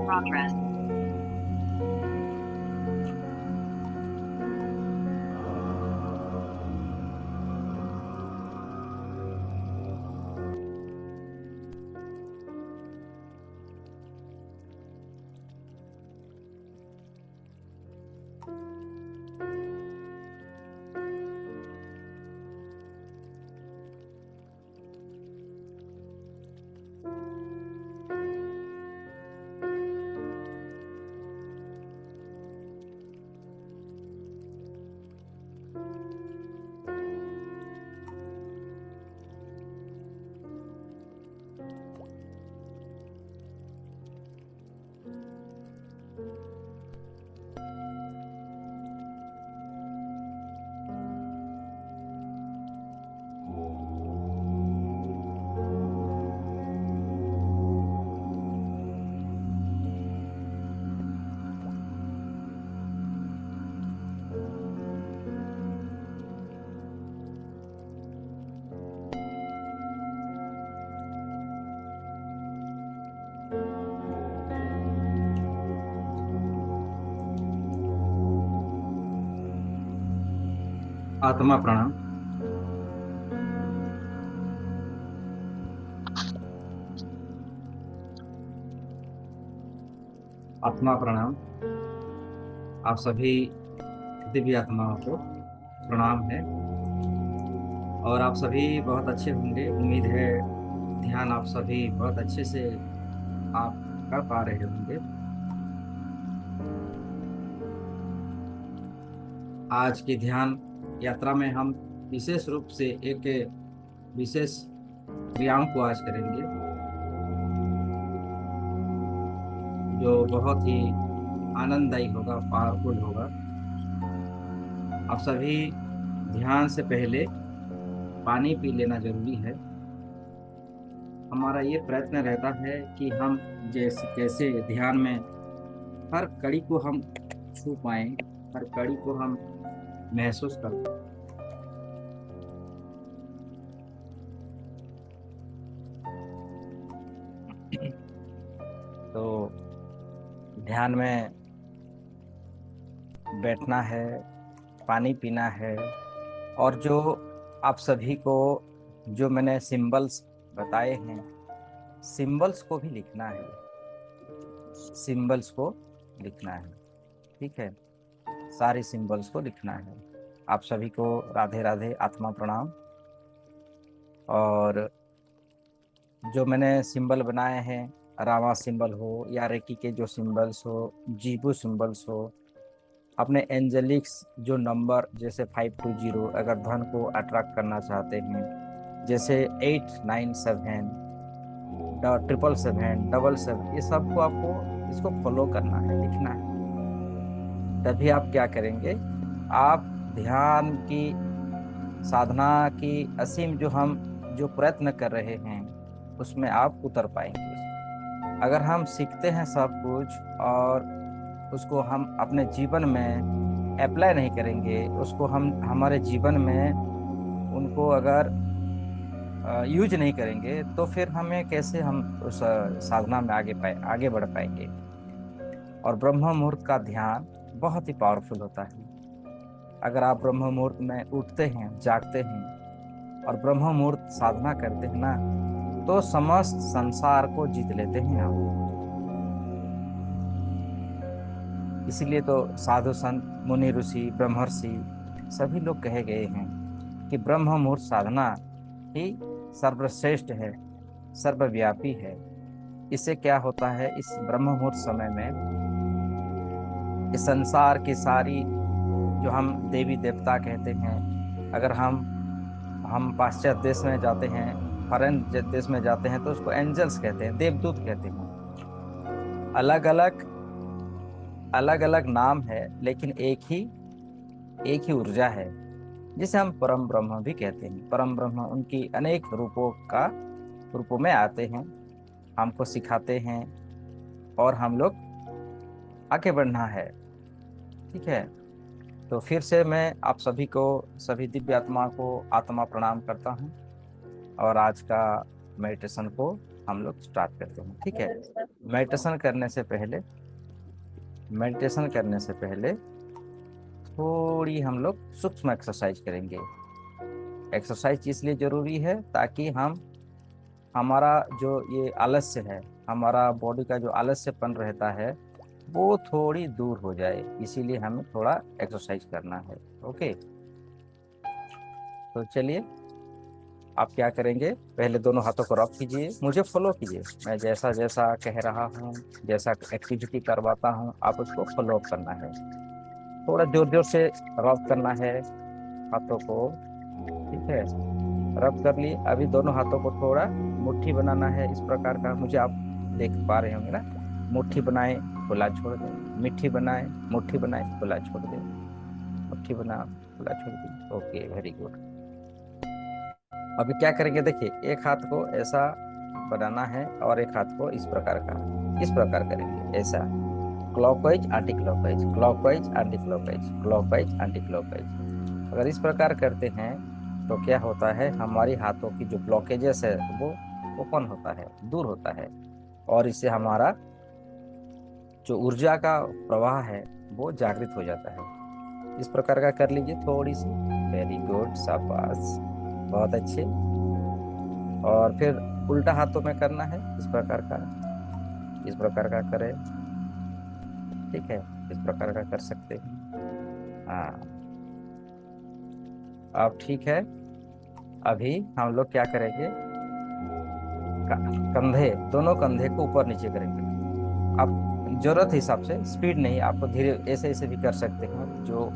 Progress. आत्मा प्रणाम। आत्मा प्रणाम। आप सभी दिव्य आत्माओं को प्रणाम है। और आप सभी बहुत अच्छे होंगे, उम्मीद है। ध्यान आप सभी बहुत अच्छे से आप कर पा रहे होंगे। आज की ध्यान यात्रा में हम विशेष रूप से एक विशेष क्रियाओं को आज करेंगे, जो बहुत ही आनंददायी होगा, पावरफुल होगा। आप सभी ध्यान से पहले पानी पी लेना जरूरी है। हमारा ये प्रयत्न रहता है कि हम जैसे कैसे ध्यान में हर कड़ी को हम छू पाएं, हर कड़ी को हम महसूस कर पाएं। तो ध्यान में बैठना है, पानी पीना है, और जो आप सभी को जो मैंने सिंबल्स बताए हैं, सिंबल्स को भी लिखना है। सिंबल्स को लिखना है, ठीक है। सारे सिंबल्स को लिखना है। आप सभी को राधे राधे, आत्मा प्रणाम। और जो मैंने सिंबल बनाए हैं, रामा सिंबल हो या रेकी के जो सिंबल्स हो, जीबू सिंबल्स हो, अपने एंजेलिक्स जो नंबर जैसे 520, अगर धन को अट्रैक्ट करना चाहते हैं, जैसे 897, 777, 777, ये सबको आपको इसको फॉलो करना है, लिखना है। तभी आप क्या करेंगे, आप ध्यान की साधना की असीम जो प्रयत्न कर रहे हैं उसमें आप उतर पाएंगे। अगर हम सीखते हैं सब कुछ और उसको हम अपने जीवन में अप्लाई नहीं करेंगे, उसको हम हमारे जीवन में उनको अगर यूज नहीं करेंगे, तो फिर हमें कैसे हम उस साधना में आगे बढ़ पाएंगे। और ब्रह्म मुहूर्त का ध्यान बहुत ही पावरफुल होता है। अगर आप ब्रह्म मुहूर्त में उठते हैं, जागते हैं और ब्रह्म मुहूर्त साधना करते हैं ना, तो समस्त संसार को जीत लेते हैं आप। इसीलिए तो साधु संत, मुनि ऋषि, ब्रह्मर्षि सभी लोग कहे गए हैं कि ब्रह्म मुहूर्त साधना ही सर्वश्रेष्ठ है, सर्वव्यापी है। इससे क्या होता है, इस ब्रह्म मुहूर्त समय में इस संसार की सारी, जो हम देवी देवता कहते हैं, अगर हम पाश्चात्य देश में जाते हैं, फॉरेन देश में जाते हैं, तो उसको एंजल्स कहते हैं, देवदूत कहते हैं। अलग अलग नाम है, लेकिन एक ही ऊर्जा है, जिसे हम परम ब्रह्म भी कहते हैं। परम ब्रह्म उनकी अनेक रूपों में आते हैं, हमको सिखाते हैं, और हम लोग आगे बढ़ना है। ठीक है। तो फिर से मैं आप सभी को, सभी दिव्य आत्मा को आत्मा प्रणाम करता हूँ, और आज का मेडिटेशन को हम लोग स्टार्ट करते हैं। ठीक है। मेडिटेशन करने से पहले मेडिटेशन करने से पहले थोड़ी हम लोग सूक्ष्म एक्सरसाइज करेंगे। एक्सरसाइज इसलिए जरूरी है ताकि हमारा जो ये आलस्य है, हमारा बॉडी का जो आलस्यपन रहता है, वो थोड़ी दूर हो जाए। इसीलिए हमें थोड़ा एक्सरसाइज करना है। ओके। तो चलिए, आप क्या करेंगे, पहले दोनों हाथों को रब कीजिए, मुझे फॉलो कीजिए। मैं जैसा जैसा कह रहा हूँ, जैसा एक्टिविटी करवाता हूँ, आप उसको फॉलो करना है। थोड़ा जोर जोर से रब करना है हाथों को। ठीक है। रब कर लिए। अभी दोनों हाथों को थोड़ा मुट्ठी बनाना है, इस प्रकार का। मुझे आप देख पा रहे होंगे ना। मुट्ठी बनाए, खुला छोड़ दें। मिट्टी बनाए, मुट्ठी बनाए, खुला छोड़ दें। मुट्ठी बना, खुला छोड़ दें। Okay, very good. अभी क्या करेंगे, देखिए, एक हाथ को ऐसा बनाना है और एक हाथ को इस प्रकार करेंगे, ऐसा। Clockwise anti clockwise, clockwise anti clockwise, clockwise anti clockwise. अगर इस प्रकार करते हैं तो क्या होता है, हमारी हाथों की जो ब्लॉकेजेस है वो ओपन होता है, दूर होता है, और इससे हमारा जो ऊर्जा का प्रवाह है वो जागृत हो जाता है। इस प्रकार का कर लीजिए थोड़ी सी। वेरी गुड, शाबाश, बहुत अच्छे। और फिर उल्टा हाथों में करना है, इस प्रकार का करें। ठीक है। इस प्रकार का कर सकते हैं। हाँ, अब ठीक है। अभी हम लोग क्या करेंगे, कंधे, दोनों कंधे को ऊपर नीचे करेंगे। आप जरूरत हिसाब से, स्पीड नहीं, आपको धीरे ऐसे ऐसे भी कर सकते हैं। जो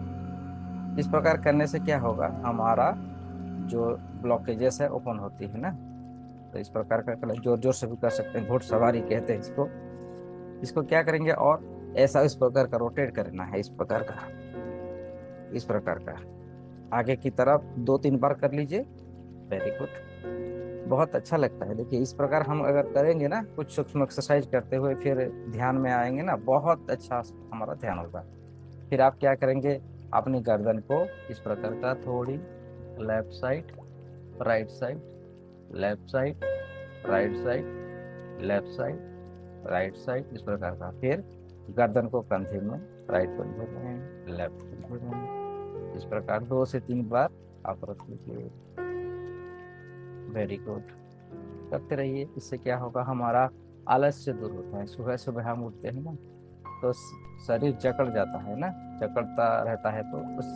इस प्रकार करने से क्या होगा, हमारा जो ब्लॉकेजेस है ओपन होती है ना। तो इस प्रकार का कलर जोर जोर से भी कर सकते हैं, घुड़सवारी कहते हैं इसको। इसको क्या करेंगे, और ऐसा इस प्रकार का रोटेट करना है, इस प्रकार का आगे की तरफ 2-3 बार कर लीजिए। वेरी गुड, बहुत अच्छा लगता है। देखिए, इस प्रकार हम अगर करेंगे ना, कुछ सूक्ष्म एक्सरसाइज करते हुए फिर ध्यान में आएंगे ना, बहुत अच्छा हमारा ध्यान होगा। फिर आप क्या करेंगे, अपनी गर्दन को इस प्रकार का थोड़ी left side, right side, left side, right side, left side, right side, इस प्रकार का। फिर गर्दन को कंधे में, राइट कंधे में, लेफ्ट कंधे में, इस प्रकार 2 से 3 बार आप रख लीजिए। वेरी गुड, करते रहिए। इससे क्या होगा, हमारा आलस्य दूर होता है। सुबह सुबह हम उठते हैं ना, तो शरीर जकड़ जाता है ना, जकड़ता रहता है, तो उस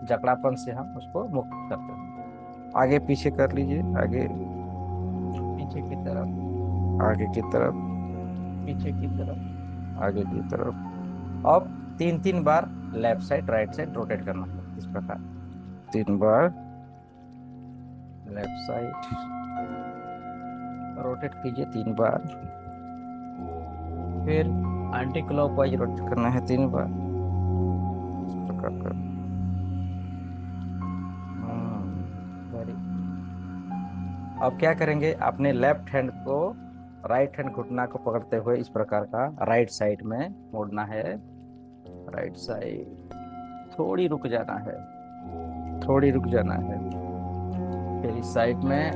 जकड़ापन से हम उसको मुक्त करते हैं। आगे पीछे कर लीजिए, आगे पीछे की तरफ, आगे की तरफ, पीछे की तरफ, आगे की तरफ। अब 3-3 बार left side, right side rotate करना है, इस प्रकार। 3 बार लेफ्ट साइड रोटेट कीजिए, 3 बार। फिर एंटी क्लॉकवाइज रोटेट करना है 3 बार, इस प्रकार का। वेरी। अब क्या करेंगे, अपने लेफ्ट हैंड को राइट हैंड घुटना को पकड़ते हुए इस प्रकार का राइट साइड में मोड़ना है। राइट साइड, थोड़ी रुक जाना है, थोड़ी रुक जाना है। फिर इस साइड में,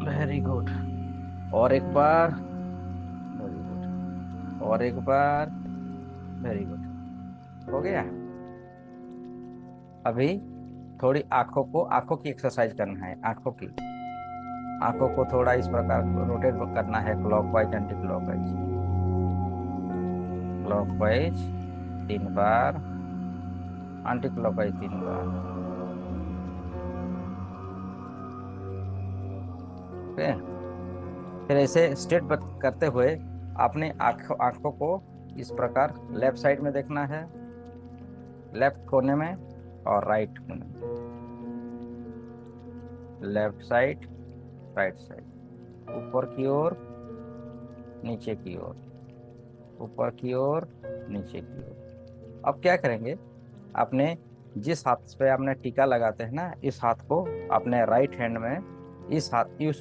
वेरी गुड। और एक बार, वेरी गुड। और एक बार, वेरी गुड। हो गया। अभी थोड़ी आंखों की एक्सरसाइज करना है, आंखों की। आंखों को थोड़ा इस प्रकार रोटेट करना है, क्लॉकवाइज एंटी क्लॉकवाइज। क्लॉकवाइज 3 बार, एंटी क्लॉकवाइज 3 बार। ओके। फिर ऐसे स्ट्रेट करते हुए अपने आंखों को इस प्रकार लेफ्ट साइड में देखना है, लेफ्ट कोने में और राइट कोने में। लेफ्ट साइड, राइट साइड, ऊपर की ओर, नीचे की ओर, ऊपर की ओर, नीचे की ओर। अब क्या करेंगे, अपने जिस हाथ पे आपने टीका लगाते हैं ना, इस हाथ को अपने राइट हैंड में, इस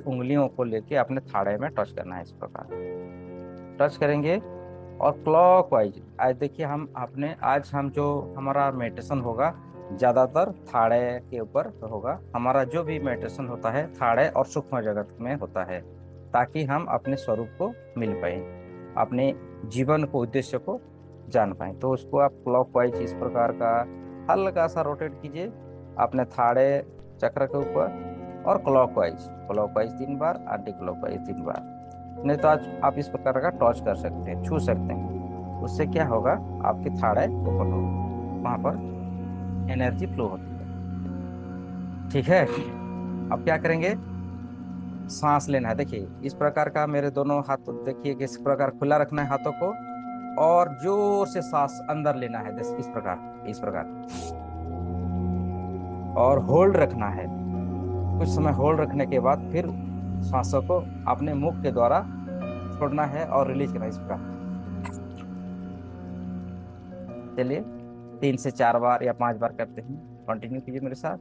उंगलियों को लेके अपने थाड़े में टच करना है, इस प्रकार टच करेंगे। और क्लॉकवाइज, आज देखिए हम जो हमारा मेडिटेशन होगा ज्यादातर थाड़े के ऊपर होगा। हमारा जो भी मेडिटेशन होता है थाड़े और सूक्ष्म जगत में होता है, ताकि हम अपने स्वरूप को मिल पाए, अपने जीवन को, उद्देश्य को जान पाए। तो उसको आप क्लॉकवाइज इस प्रकार का हल्का सा रोटेट कीजिए अपने थाड़े चक्र के ऊपर। और क्लॉकवाइज, क्लॉकवाइज 3 बार, एंटी क्लॉकवाइज 3 बार। नहीं तो आज आप इस प्रकार का टॉर्च कर सकते हैं, छू सकते हैं। उससे क्या होगा, आपकी थाड़े ओपन होगी, वहां पर एनर्जी फ्लो होती है। ठीक है। अब क्या करेंगे, सांस लेना है। देखिए इस प्रकार का, मेरे दोनों हाथ देखिए किस प्रकार खुला रखना है हाथों को, और जोर से सांस अंदर लेना है, इस प्रकार, इस प्रकार। और होल्ड रखना है, कुछ समय होल्ड रखने के बाद फिर सांसों को अपने मुख के द्वारा छोड़ना है और रिलीज करना है, इस प्रकार। चलिए 3 से 4 बार या 5 बार करते हैं, कंटिन्यू कीजिए मेरे साथ।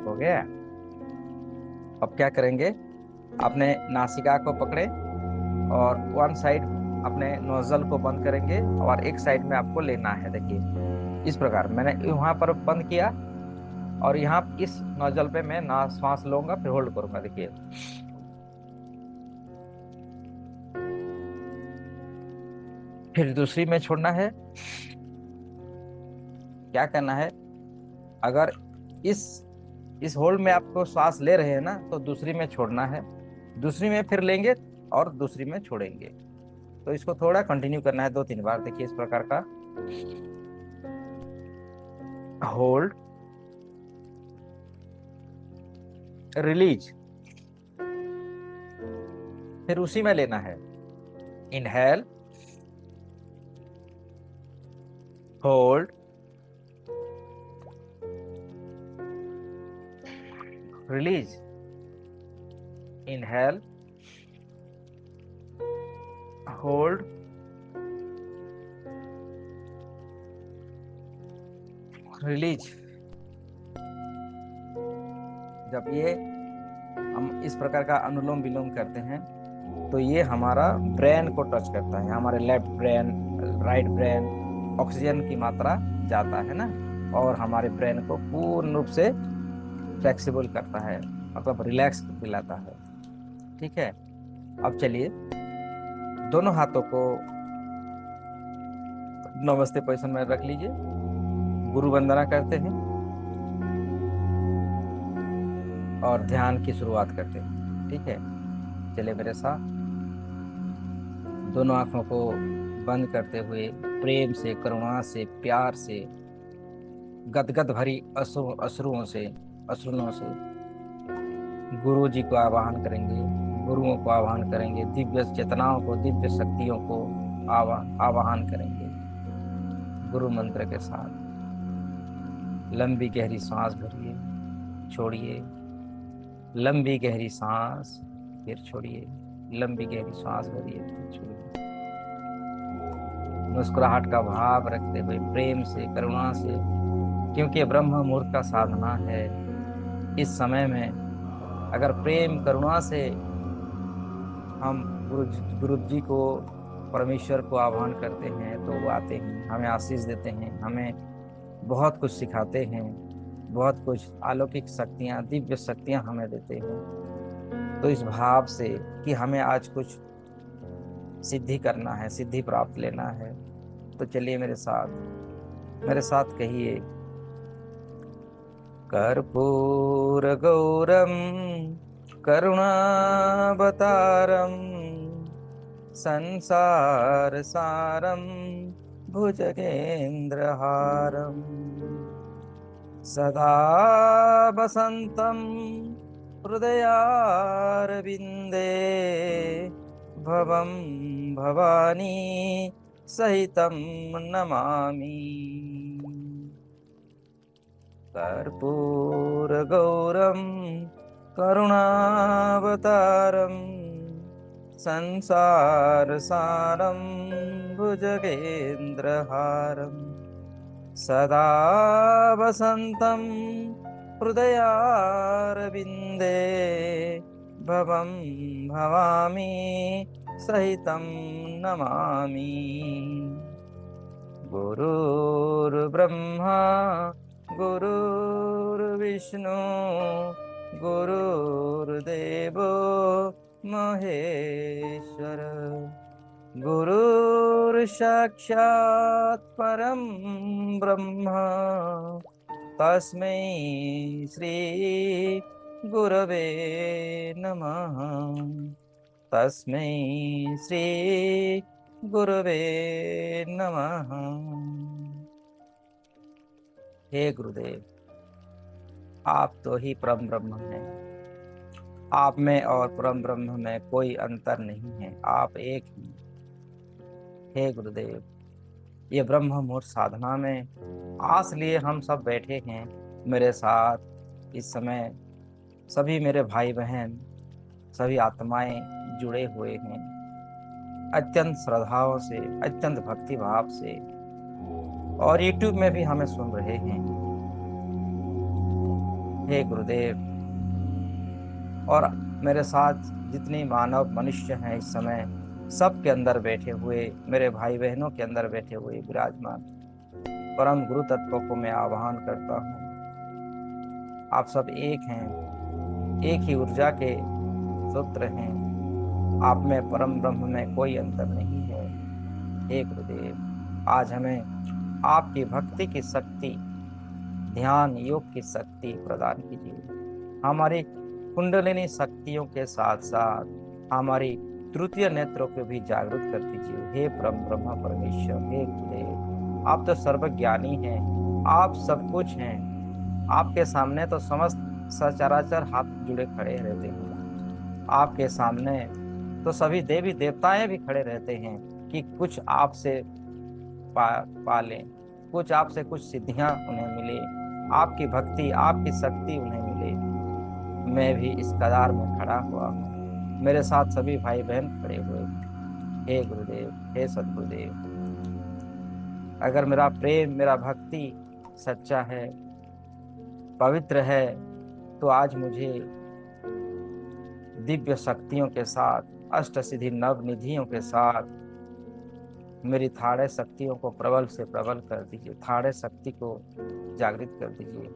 हो गया। अब क्या करेंगे, अपने नासिका को पकड़े और वन साइड अपने नोजल को बंद करेंगे, और एक साइड में आपको लेना है। देखिए इस प्रकार मैंने वहां पर बंद किया, और यहाँ इस नोजल पे मैं ना श्वास लूंगा, फिर होल्ड करूंगा। देखिए फिर दूसरी में छोड़ना है। क्या करना है, अगर इस इस होल्ड में आपको श्वास ले रहे हैं ना, तो दूसरी में छोड़ना है, दूसरी में फिर लेंगे और दूसरी में छोड़ेंगे। तो इसको थोड़ा कंटिन्यू करना है 2-3 बार। देखिए इस प्रकार का, होल्ड, रिलीज, फिर उसी में लेना है। Inhale, hold, release, inhale, hold, release. जब ये हम इस प्रकार का अनुलोम विलोम करते हैं, तो ये हमारा ब्रेन को टच करता है, हमारे left brain, right brain. Oxygen की मात्रा जाता है ना, और हमारे ब्रेन को पूर्ण रूप से फ्लेक्सिबल करता है, मतलब रिलैक्स दिलाता है। ठीक है। अब चलिए दोनों हाथों को नमस्ते पोजीशन में रख लीजिए, गुरु वंदना करते हैं और ध्यान की शुरुआत करते हैं। ठीक है। चलिए मेरे साथ, दोनों आंखों को बंद करते हुए प्रेम से, करुणा से, प्यार से, गदगद भरी अश्रुओं से, अश्रुओं से गुरु जी को आवाहन करेंगे, गुरुओं को आवाहन करेंगे, दिव्य चेतनाओं को, दिव्य शक्तियों को आवाहन करेंगे गुरु मंत्र के साथ। लंबी गहरी सांस भरिए, छोड़िए, लंबी गहरी सांस, फिर छोड़िए, लंबी गहरी सांस भरिए, फिर छोड़िए। मुस्कुराहट का भाव रखते हुए प्रेम से, करुणा से, क्योंकि ब्रह्म मुहूर्त का साधना है। इस समय में अगर प्रेम करुणा से हम गुरु जी को, परमेश्वर को आह्वान करते हैं तो वो आते हैं, हमें आशीष देते हैं, हमें बहुत कुछ सिखाते हैं, बहुत कुछ अलौकिक शक्तियाँ, दिव्य शक्तियाँ हमें देते हैं। तो इस भाव से कि हमें आज कुछ सिद्धि करना है, सिद्धि प्राप्त लेना है, तो चलिए मेरे साथ कहिए, कर्पूर गौरम करुणावतारम संसार सारम भुजगेन्द्रहारम सदा वसंतम हृदयारविंदे भवं भवानी सहितं नमामि। कर्पूरगौरं करुणावतारं संसारसारं भुजगेन्द्रहारं सदा वसन्तं हृदयारविन्दे भवं भवामि सहितं नमामि। गुरुर्ब्रह्मा गुरुर्विष्णु गुरुर्देवो महेश्वर, गुरुर्साक्षात् परं ब्रह्म तस्मै श्री गुरवे नमः, तस्मै श्री गुरवे नमः। हे गुरुदेव, आप तो ही परम ब्रह्म हैं। आप में और परम ब्रह्म में कोई अंतर नहीं है, आप एक ही। हे गुरुदेव, ये ब्रह्म मुहूर्त साधना में आस लिए हम सब बैठे हैं। मेरे साथ इस समय सभी मेरे भाई बहन, सभी आत्माएं जुड़े हुए हैं, अत्यंत श्रद्धाओं से, अत्यंत भक्ति भाव से, और यूट्यूब में भी हमें सुन रहे हैं। हे गुरुदेव, और मेरे साथ जितने मानव मनुष्य हैं इस समय, सब के अंदर बैठे हुए, मेरे भाई बहनों के अंदर बैठे हुए विराजमान परम गुरु तत्व को मैं आह्वान करता हूँ। आप सब एक हैं, एक ही ऊर्जा के सूत्र हैं। आप में, परम ब्रह्म में कोई अंतर नहीं है। हे गुरुदेव, आज हमें आपकी भक्ति की शक्ति, ध्यान योग की शक्ति प्रदान कीजिए। हमारी कुंडलिनी शक्तियों के साथ साथ हमारी तृतीय नेत्रों को भी जागृत कर दीजिए। हे परम ब्रह्म परमेश्वर, हे गुरुदेव, आप तो सर्वज्ञानी हैं, आप सब कुछ हैं। आपके सामने तो समस्त सचराचर हाथ जुड़े खड़े रहते हैं। आपके सामने तो सभी देवी देवताएं भी खड़े रहते हैं कि कुछ आपसे पालें, कुछ आपसे कुछ सिद्धियां उन्हें मिले, आपकी भक्ति, आपकी शक्ति उन्हें मिले। मैं भी इस कतार में खड़ा हुआ हूँ, मेरे साथ सभी भाई बहन खड़े हुए। हे गुरुदेव, हे सदगुरुदेव, अगर मेरा प्रेम, मेरा भक्ति सच्चा है, पवित्र है, तो आज मुझे दिव्य शक्तियों के साथ, अष्ट सिद्धि नव निधियों के साथ मेरी थाड़े शक्तियों को प्रबल से प्रबल कर दीजिए, थाड़े शक्ति को जागृत कर दीजिए,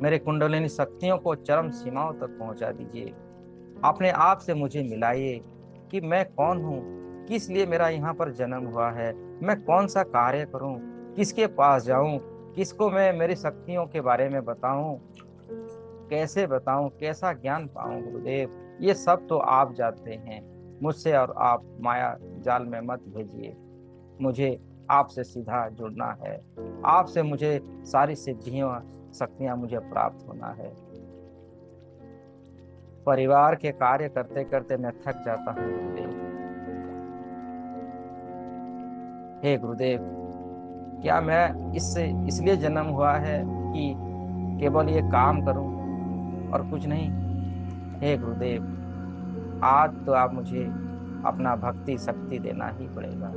मेरे कुंडलिनी शक्तियों को चरम सीमाओं तक पहुंचा दीजिए। अपने आप से मुझे मिलाइए कि मैं कौन हूँ, किस लिए मेरा यहाँ पर जन्म हुआ है, मैं कौन सा कार्य करूँ, किसके पास जाऊँ, किसको मैं मेरी शक्तियों के बारे में बताऊँ, कैसे बताऊँ, कैसा ज्ञान पाऊँ। गुरुदेव, ये सब तो आप जानते हैं। मुझसे और आप माया जाल में मत भेजिए। मुझे आपसे सीधा जुड़ना है, आपसे मुझे सारी सिद्धियों शक्तियां मुझे प्राप्त होना है। परिवार के कार्य करते करते मैं थक जाता हूँ गुरुदेव। हे गुरुदेव, क्या मैं इसलिए जन्म हुआ है कि केवल ये काम करूं और कुछ नहीं? हे गुरुदेव, आज तो आप मुझे अपना भक्ति शक्ति देना ही पड़ेगा।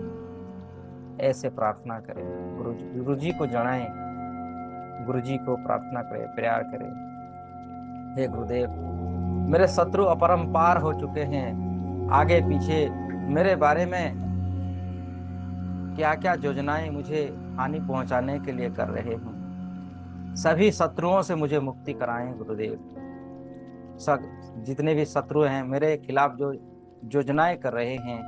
ऐसे प्रार्थना करें, गुरु जी को जनाएं, गुरु जी को प्रार्थना करें, प्यार करें। हे गुरुदेव, मेरे शत्रु अपरंपार हो चुके हैं, आगे पीछे मेरे बारे में क्या क्या योजनाएं मुझे हानि पहुंचाने के लिए कर रहे हैं। सभी शत्रुओं से मुझे मुक्ति कराएं गुरुदेव। सब जितने भी शत्रु हैं मेरे खिलाफ जो योजनाएं कर रहे हैं,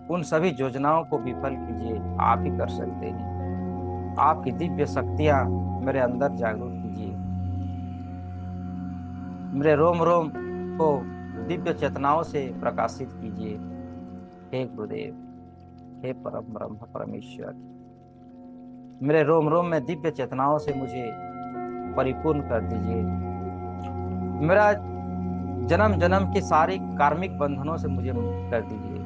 उन सभी योजनाओं को विफल कीजिए। आप ही कर सकते हैं। आपकी दिव्य शक्तियां मेरे अंदर जागरूक कीजिए। मेरे रोम रोम को दिव्य चेतनाओं से प्रकाशित कीजिए। हे गुरुदेव, हे परम ब्रह्म परमेश्वर, मेरे रोम रोम में दिव्य चेतनाओं से मुझे परिपूर्ण कर दीजिए। मेरा जन्म जन्म की सारी कार्मिक बंधनों से मुझे मुक्त कर दीजिए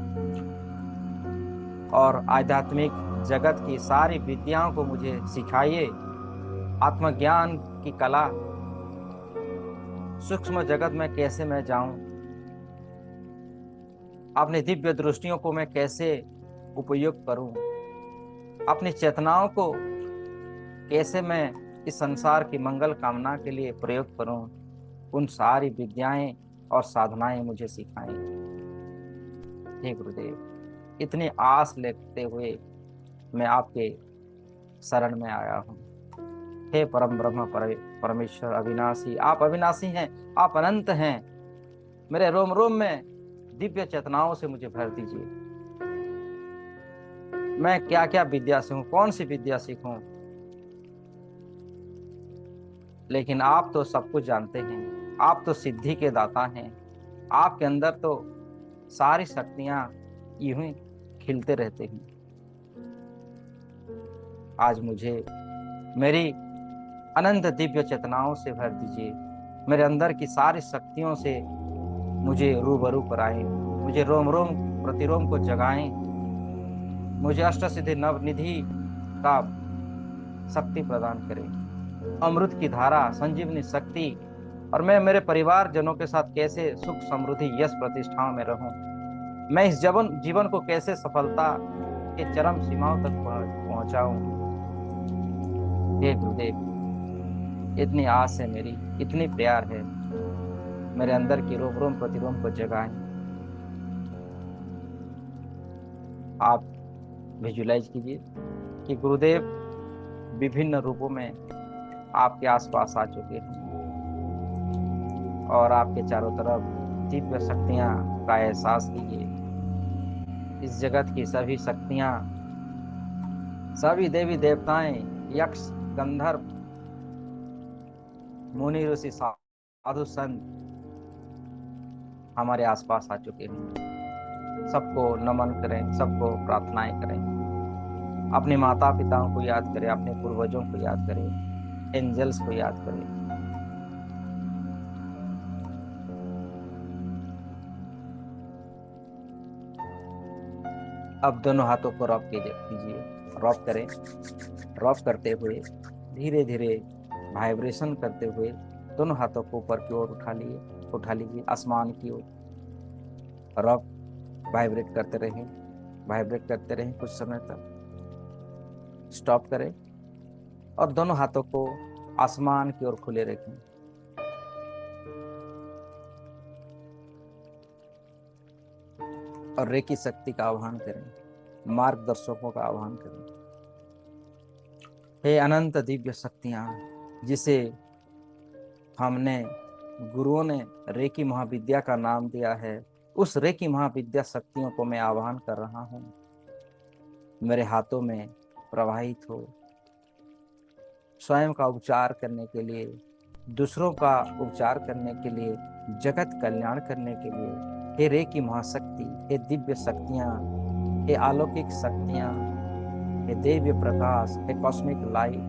और आध्यात्मिक जगत की सारी विद्याओं को मुझे सिखाइए। आत्मज्ञान की कला, सूक्ष्म जगत में कैसे मैं जाऊं, अपनी दिव्य दृष्टियों को मैं कैसे उपयोग करूं, अपनी चेतनाओं को कैसे मैं इस संसार की मंगल कामना के लिए प्रयोग करूं, उन सारी विद्याएं और साधनाएं मुझे सिखाएं। हे गुरुदेव, इतनी आस लेते हुए मैं आपके शरण में आया हूँ। हे परम ब्रह्म परमेश्वर अविनाशी, आप अविनाशी हैं, आप अनंत हैं। मेरे रोम रोम में दिव्य चेतनाओं से मुझे भर दीजिए। मैं क्या क्या विद्या सीखूं, कौन सी विद्या सीखूं, लेकिन आप तो सब कुछ जानते हैं। आप तो सिद्धि के दाता हैं। आपके अंदर तो सारी शक्तियां यूं ही खिलते रहते हैं। आज मुझे मेरी अनंत दिव्य चेतनाओं से भर दीजिए। मेरे अंदर की सारी शक्तियों से मुझे रूबरू कराएं। मुझे रोम रोम प्रतिरोम को जगाएं। मुझे अष्ट सिद्धि नवनिधि का शक्ति प्रदान करें, अमृत की धारा, संजीवनी शक्ति। और मैं मेरे परिवार जनों के साथ कैसे सुख समृद्धि यश प्रतिष्ठाओं में रहूं। मैं इस जीवन को कैसे सफलता के चरम सीमाओं तक पहुंचाऊं। हे गुरुदेव, इतनी आस है मेरी, इतनी प्यार है, मेरे अंदर की रोम रोम प्रतिरोम को जगाएं। आप विजुलाइज कीजिए कि गुरुदेव विभिन्न रूपों में आपके आसपास आ चुके हैं और आपके चारों तरफ दिव्य शक्तियां का एहसास कीजिए। इस जगत की सभी शक्तियां, सभी देवी देवताएं, यक्ष गंधर्व मुनि ऋषि साधु संत हमारे आसपास आ चुके हैं। सबको नमन करें, सबको प्रार्थनाएं करें, अपने माता पिताओं को याद करें, अपने पूर्वजों को याद करें, एंजल्स को याद करें। अब दोनों हाथों को रॉब कीजिए, रॉब करें। रॉब करते हुए धीरे धीरे वाइब्रेशन करते हुए दोनों हाथों को ऊपर की ओर उठा लीजिए आसमान की ओर। रॉब वाइब्रेट करते रहें कुछ समय तक। स्टॉप करें और दोनों हाथों को आसमान की ओर खुले रखें। और रेकी शक्ति का आह्वान करें, मार्गदर्शकों का आह्वान करें। हे अनंत दिव्य शक्तियां, जिसे हमने गुरुओं ने रेकी महाविद्या का नाम दिया है, उस रेकी महाविद्या शक्तियों को मैं आह्वान कर रहा हूं। मेरे हाथों में प्रवाहित हो, स्वयं का उपचार करने के लिए, दूसरों का उपचार करने के लिए, जगत कल्याण करने के लिए। हे रेकी महाशक्ति, हे दिव्य शक्तियां, हे अलौकिक शक्तियां, हे दिव्य प्रकाश, हे कॉस्मिक लाइट,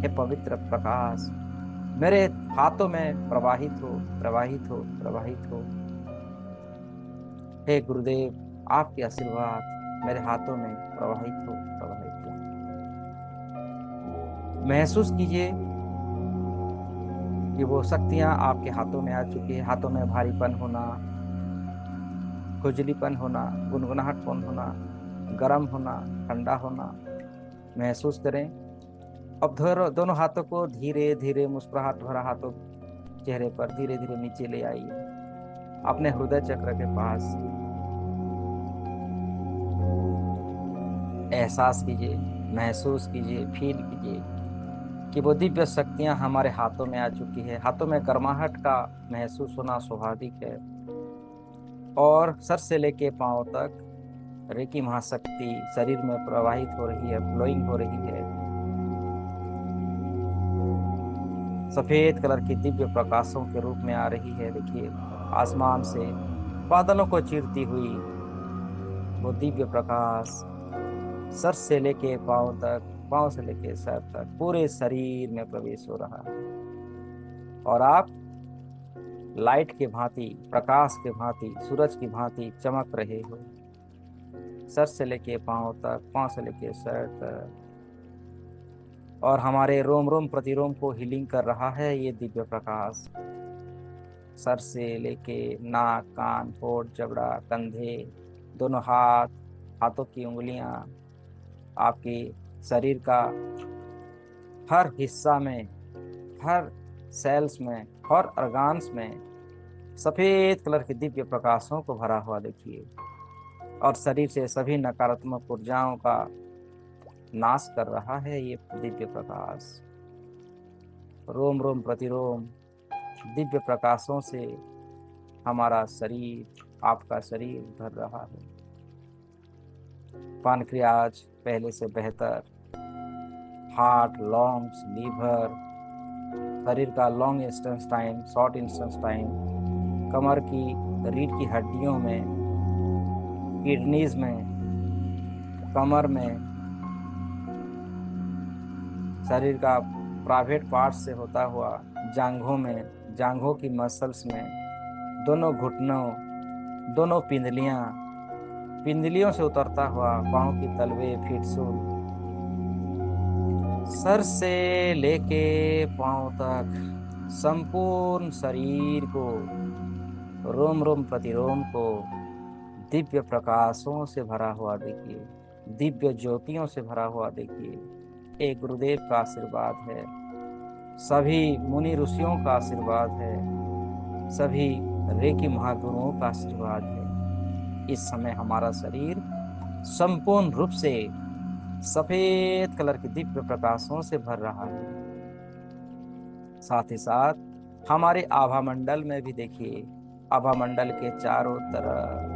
हे पवित्र प्रकाश, मेरे हाथों में प्रवाहित हो। हे गुरुदेव, आपके आशीर्वाद मेरे हाथों में प्रवाहित हो। महसूस कीजिए कि वो शक्तियां आपके हाथों में आ चुकी है। हाथों में भारीपन होना, खुजलीपन होना, गुनगुनाहटपन होना, गर्म होना, ठंडा होना महसूस करें। अब दोनों हाथों को धीरे धीरे मुस्कुराहट भरा हाथों चेहरे पर धीरे धीरे नीचे ले आइए, अपने हृदय चक्र के पास। एहसास कीजिए, महसूस कीजिए, फील कीजिए कि वो दिव्य शक्तियां हमारे हाथों में आ चुकी है। हाथों में गर्माहट का महसूस होना स्वाभाविक है, और सर से लेके पांव तक रेकी महाशक्ति शरीर में प्रवाहित हो रही है, फ्लोइंग हो रही है। सफेद कलर की दिव्य प्रकाशों के रूप में आ रही है। देखिए, आसमान से बादलों को चीरती हुई वो दिव्य प्रकाश सर से लेके पांव तक, पांव से लेके सर तक पूरे शरीर में प्रवेश हो रहा है। और आप लाइट के भांति, प्रकाश के भांति, सूरज की भांति चमक रहे हो, सर से लेके पांव तक, पांव से लेके सर तक। और हमारे रोम रोम प्रतिरोम को हीलिंग कर रहा है ये दिव्य प्रकाश। सर से लेके नाक, कान, होंठ, जबड़ा, कंधे, दोनों हाथ, हाथों की उंगलियां, आपके शरीर का हर हिस्सा में, हर सेल्स में, हर ऑर्गान्स में सफेद कलर के दिव्य प्रकाशों को भरा हुआ देखिए। और शरीर से सभी नकारात्मक ऊर्जाओं का नाश कर रहा है ये दिव्य प्रकाश। रोम रोम प्रतिरोम दिव्य प्रकाशों से हमारा शरीर, आपका शरीर भर रहा है। पानक्रियाज पहले से बेहतर, हार्ट, लंग्स, लीवर, शरीर का लॉन्ग इंटेस्टाइन, शॉर्ट इंटेस्टाइन, कमर की रीढ़ की हड्डियों में, किडनीज में, कमर में, शरीर का प्राइवेट पार्ट से होता हुआ जांघों में, जांघों की मसल्स में, दोनों घुटनों, दोनों पिंडलियां, पिंडलियों से उतरता हुआ पांव की तलवे, फिटसूल, सर से लेके पांव तक संपूर्ण शरीर को, रोम रोम प्रतिरोम को दिव्य प्रकाशों से भरा हुआ देखिए, दिव्य ज्योतियों से भरा हुआ देखिए। एक गुरुदेव का आशीर्वाद है, सभी मुनि ऋषियों का आशीर्वाद है, सभी रेकी महागुरुओं का आशीर्वाद है। इस समय हमारा शरीर संपूर्ण रूप से सफेद कलर के दिव्य प्रकाशों से भर रहा है। साथ ही साथ हमारे आभा मंडल में भी देखिए, आभा मंडल के चारों तरफ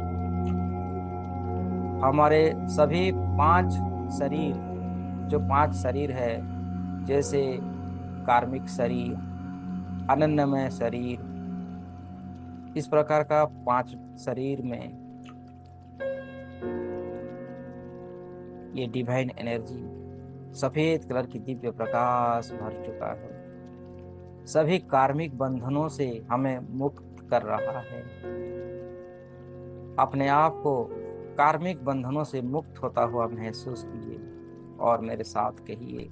हमारे सभी 5 शरीर, जो 5 शरीर है, जैसे कार्मिक शरीर, अनन्यमय शरीर, इस प्रकार का 5 शरीर में ये डिवाइन एनर्जी सफेद कलर की दिव्य प्रकाश भर चुका है। सभी कार्मिक बंधनों से हमें मुक्त कर रहा है। अपने आप को कार्मिक बंधनों से मुक्त होता हुआ महसूस कीजिए और मेरे साथ कहिए,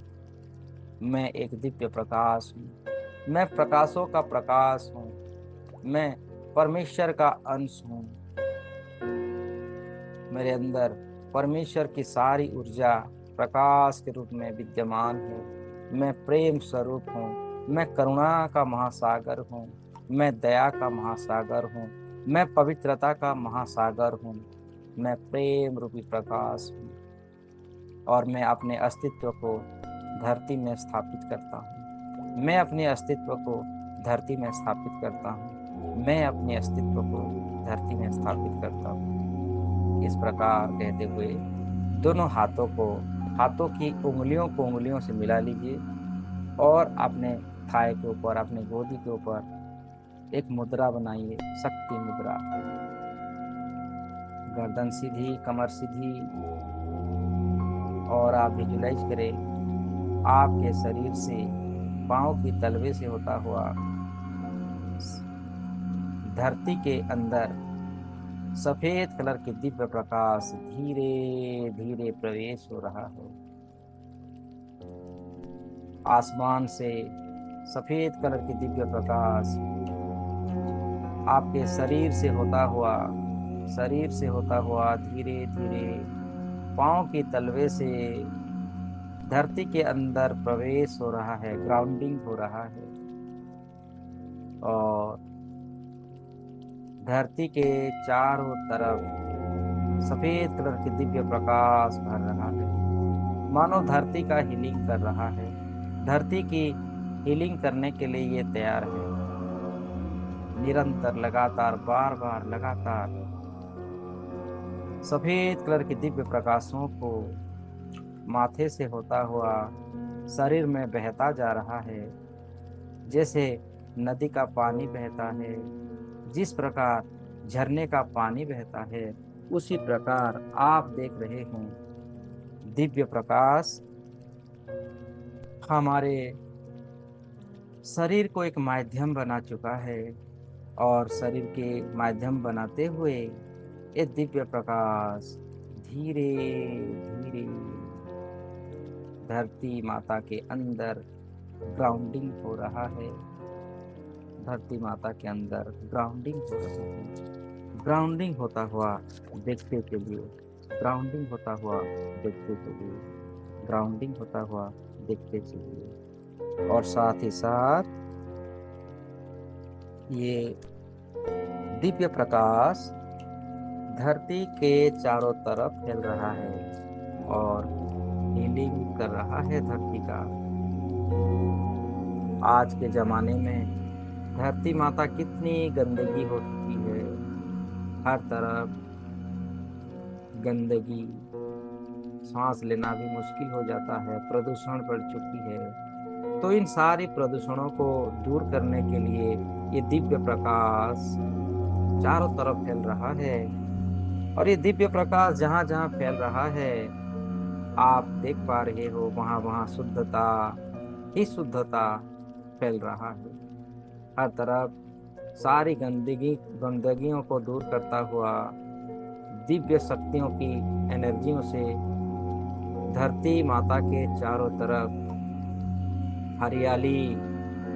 मैं एक दिव्य प्रकाश हूँ, मैं प्रकाशों का प्रकाश हूँ, मैं परमेश्वर का अंश हूँ। मेरे अंदर परमेश्वर की सारी ऊर्जा प्रकाश के रूप में विद्यमान है। मैं प्रेम स्वरूप हूँ, मैं करुणा का महासागर हूँ, मैं दया का महासागर हूँ, मैं पवित्रता का महासागर हूँ, मैं प्रेम रूपी प्रकाश हूँ। और मैं अपने अस्तित्व को धरती में स्थापित करता हूँ। मैं अपने अस्तित्व को धरती में स्थापित करता हूँ। मैं अपने अस्तित्व को धरती में स्थापित करता हूँ। इस प्रकार कहते हुए दोनों हाथों को, हाथों की उंगलियों को उंगलियों से मिला लीजिए और अपने थाई के ऊपर, अपने गोदी के ऊपर एक मुद्रा बनाइए, शक्ति मुद्रा। गर्दन सीधी, कमर सीधी, और आप विजुलाइज करें आपके शरीर से, पांव की तलवे से होता हुआ धरती के अंदर सफेद कलर के दिव्य प्रकाश धीरे धीरे प्रवेश हो रहा है। आसमान से सफेद कलर के दिव्य प्रकाश आपके शरीर से होता हुआ शरीर से होता हुआ धीरे धीरे पांव की तलवे से धरती के अंदर प्रवेश हो रहा है, ग्राउंडिंग हो रहा है। और धरती के चारों तरफ सफेद कलर के दिव्य प्रकाश भर रहा है, मानो धरती का हीलिंग कर रहा है। धरती की हीलिंग करने के लिए ये तैयार है। निरंतर, लगातार, बार बार, लगातार सफेद कलर के दिव्य प्रकाशों को माथे से होता हुआ शरीर में बहता जा रहा है, जैसे नदी का पानी बहता है, जिस प्रकार झरने का पानी बहता है, उसी प्रकार आप देख रहे हैं दिव्य प्रकाश हमारे शरीर को एक माध्यम बना चुका है। और शरीर के माध्यम बनाते हुए ये दिव्य प्रकाश धीरे धीरे धरती माता के अंदर ग्राउंडिंग हो रहा है। धरती माता के अंदर ग्राउंडिंग हो रहा है। ग्राउंडिंग होता हुआ देखते चलिए, ग्राउंडिंग होता हुआ देखते चलिए, ग्राउंडिंग होता हुआ देखते चलिए। और साथ ही साथ ये दिव्य प्रकाश धरती के चारों तरफ फैल रहा है और हीलिंग कर रहा है धरती का। आज के जमाने में धरती माता कितनी गंदगी हो चुकी है, हर तरफ गंदगी, सांस लेना भी मुश्किल हो जाता है, प्रदूषण बढ़ चुकी है। तो इन सारी प्रदूषणों को दूर करने के लिए ये दिव्य प्रकाश चारों तरफ फैल रहा है। और ये दिव्य प्रकाश जहाँ जहाँ फैल रहा है, आप देख पा रहे हो वहाँ वहाँ शुद्धता ही शुद्धता फैल रहा है। हर तरफ सारी गंदगियों को दूर करता हुआ दिव्य शक्तियों की एनर्जियों से धरती माता के चारों तरफ हरियाली,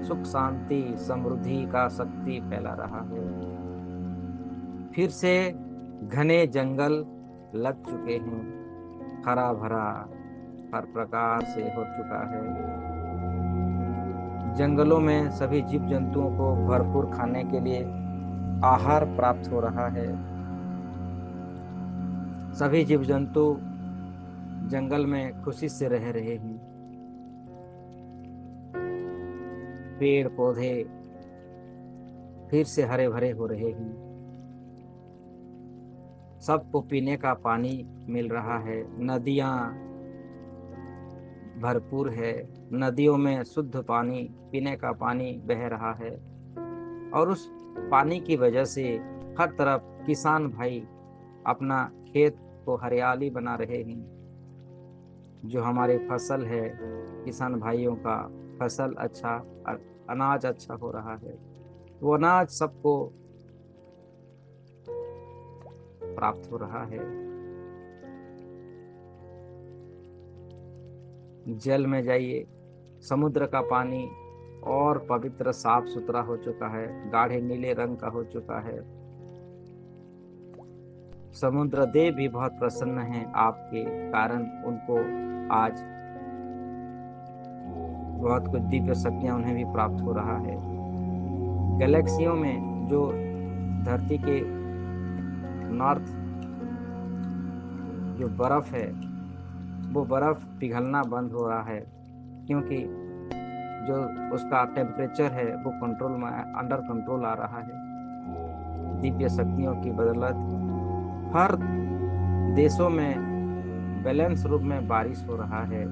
सुख, शांति, समृद्धि का शक्ति फैला रहा है। फिर से घने जंगल लग चुके हैं, हरा भरा हर प्रकार से हो चुका है। जंगलों में सभी जीव जंतुओं को भरपूर खाने के लिए आहार प्राप्त हो रहा है। सभी जीव जंतु जंगल में खुशी से रह रहे हैं। पेड़ पौधे फिर से हरे भरे हो रहे हैं। सबको पीने का पानी मिल रहा है। नदियां भरपूर है, नदियों में शुद्ध पानी, पीने का पानी बह रहा है। और उस पानी की वजह से हर तरफ किसान भाई अपना खेत को हरियाली बना रहे हैं। जो हमारी फसल है, किसान भाइयों का फसल अच्छा, अनाज अच्छा हो रहा है। वो अनाज सबको प्राप्त हो रहा है। जल में जाइए, समुद्र का पानी और पवित्र साफ सुथरा हो चुका है, गाढ़े नीले रंग का हो चुका है। समुद्र देव भी बहुत प्रसन्न हैं आपके कारण। उनको आज बहुत कुछ दिव्य शक्तियां उन्हें भी प्राप्त हो रहा है। गैलेक्सियों में जो धरती के नॉर्थ जो बर्फ है, वो बर्फ पिघलना बंद हो रहा है, क्योंकि जो उसका टेम्परेचर है वो कंट्रोल में, अंडर कंट्रोल आ रहा है। दिव्य शक्तियों की बदौलत हर देशों में बैलेंस रूप में बारिश हो रहा है।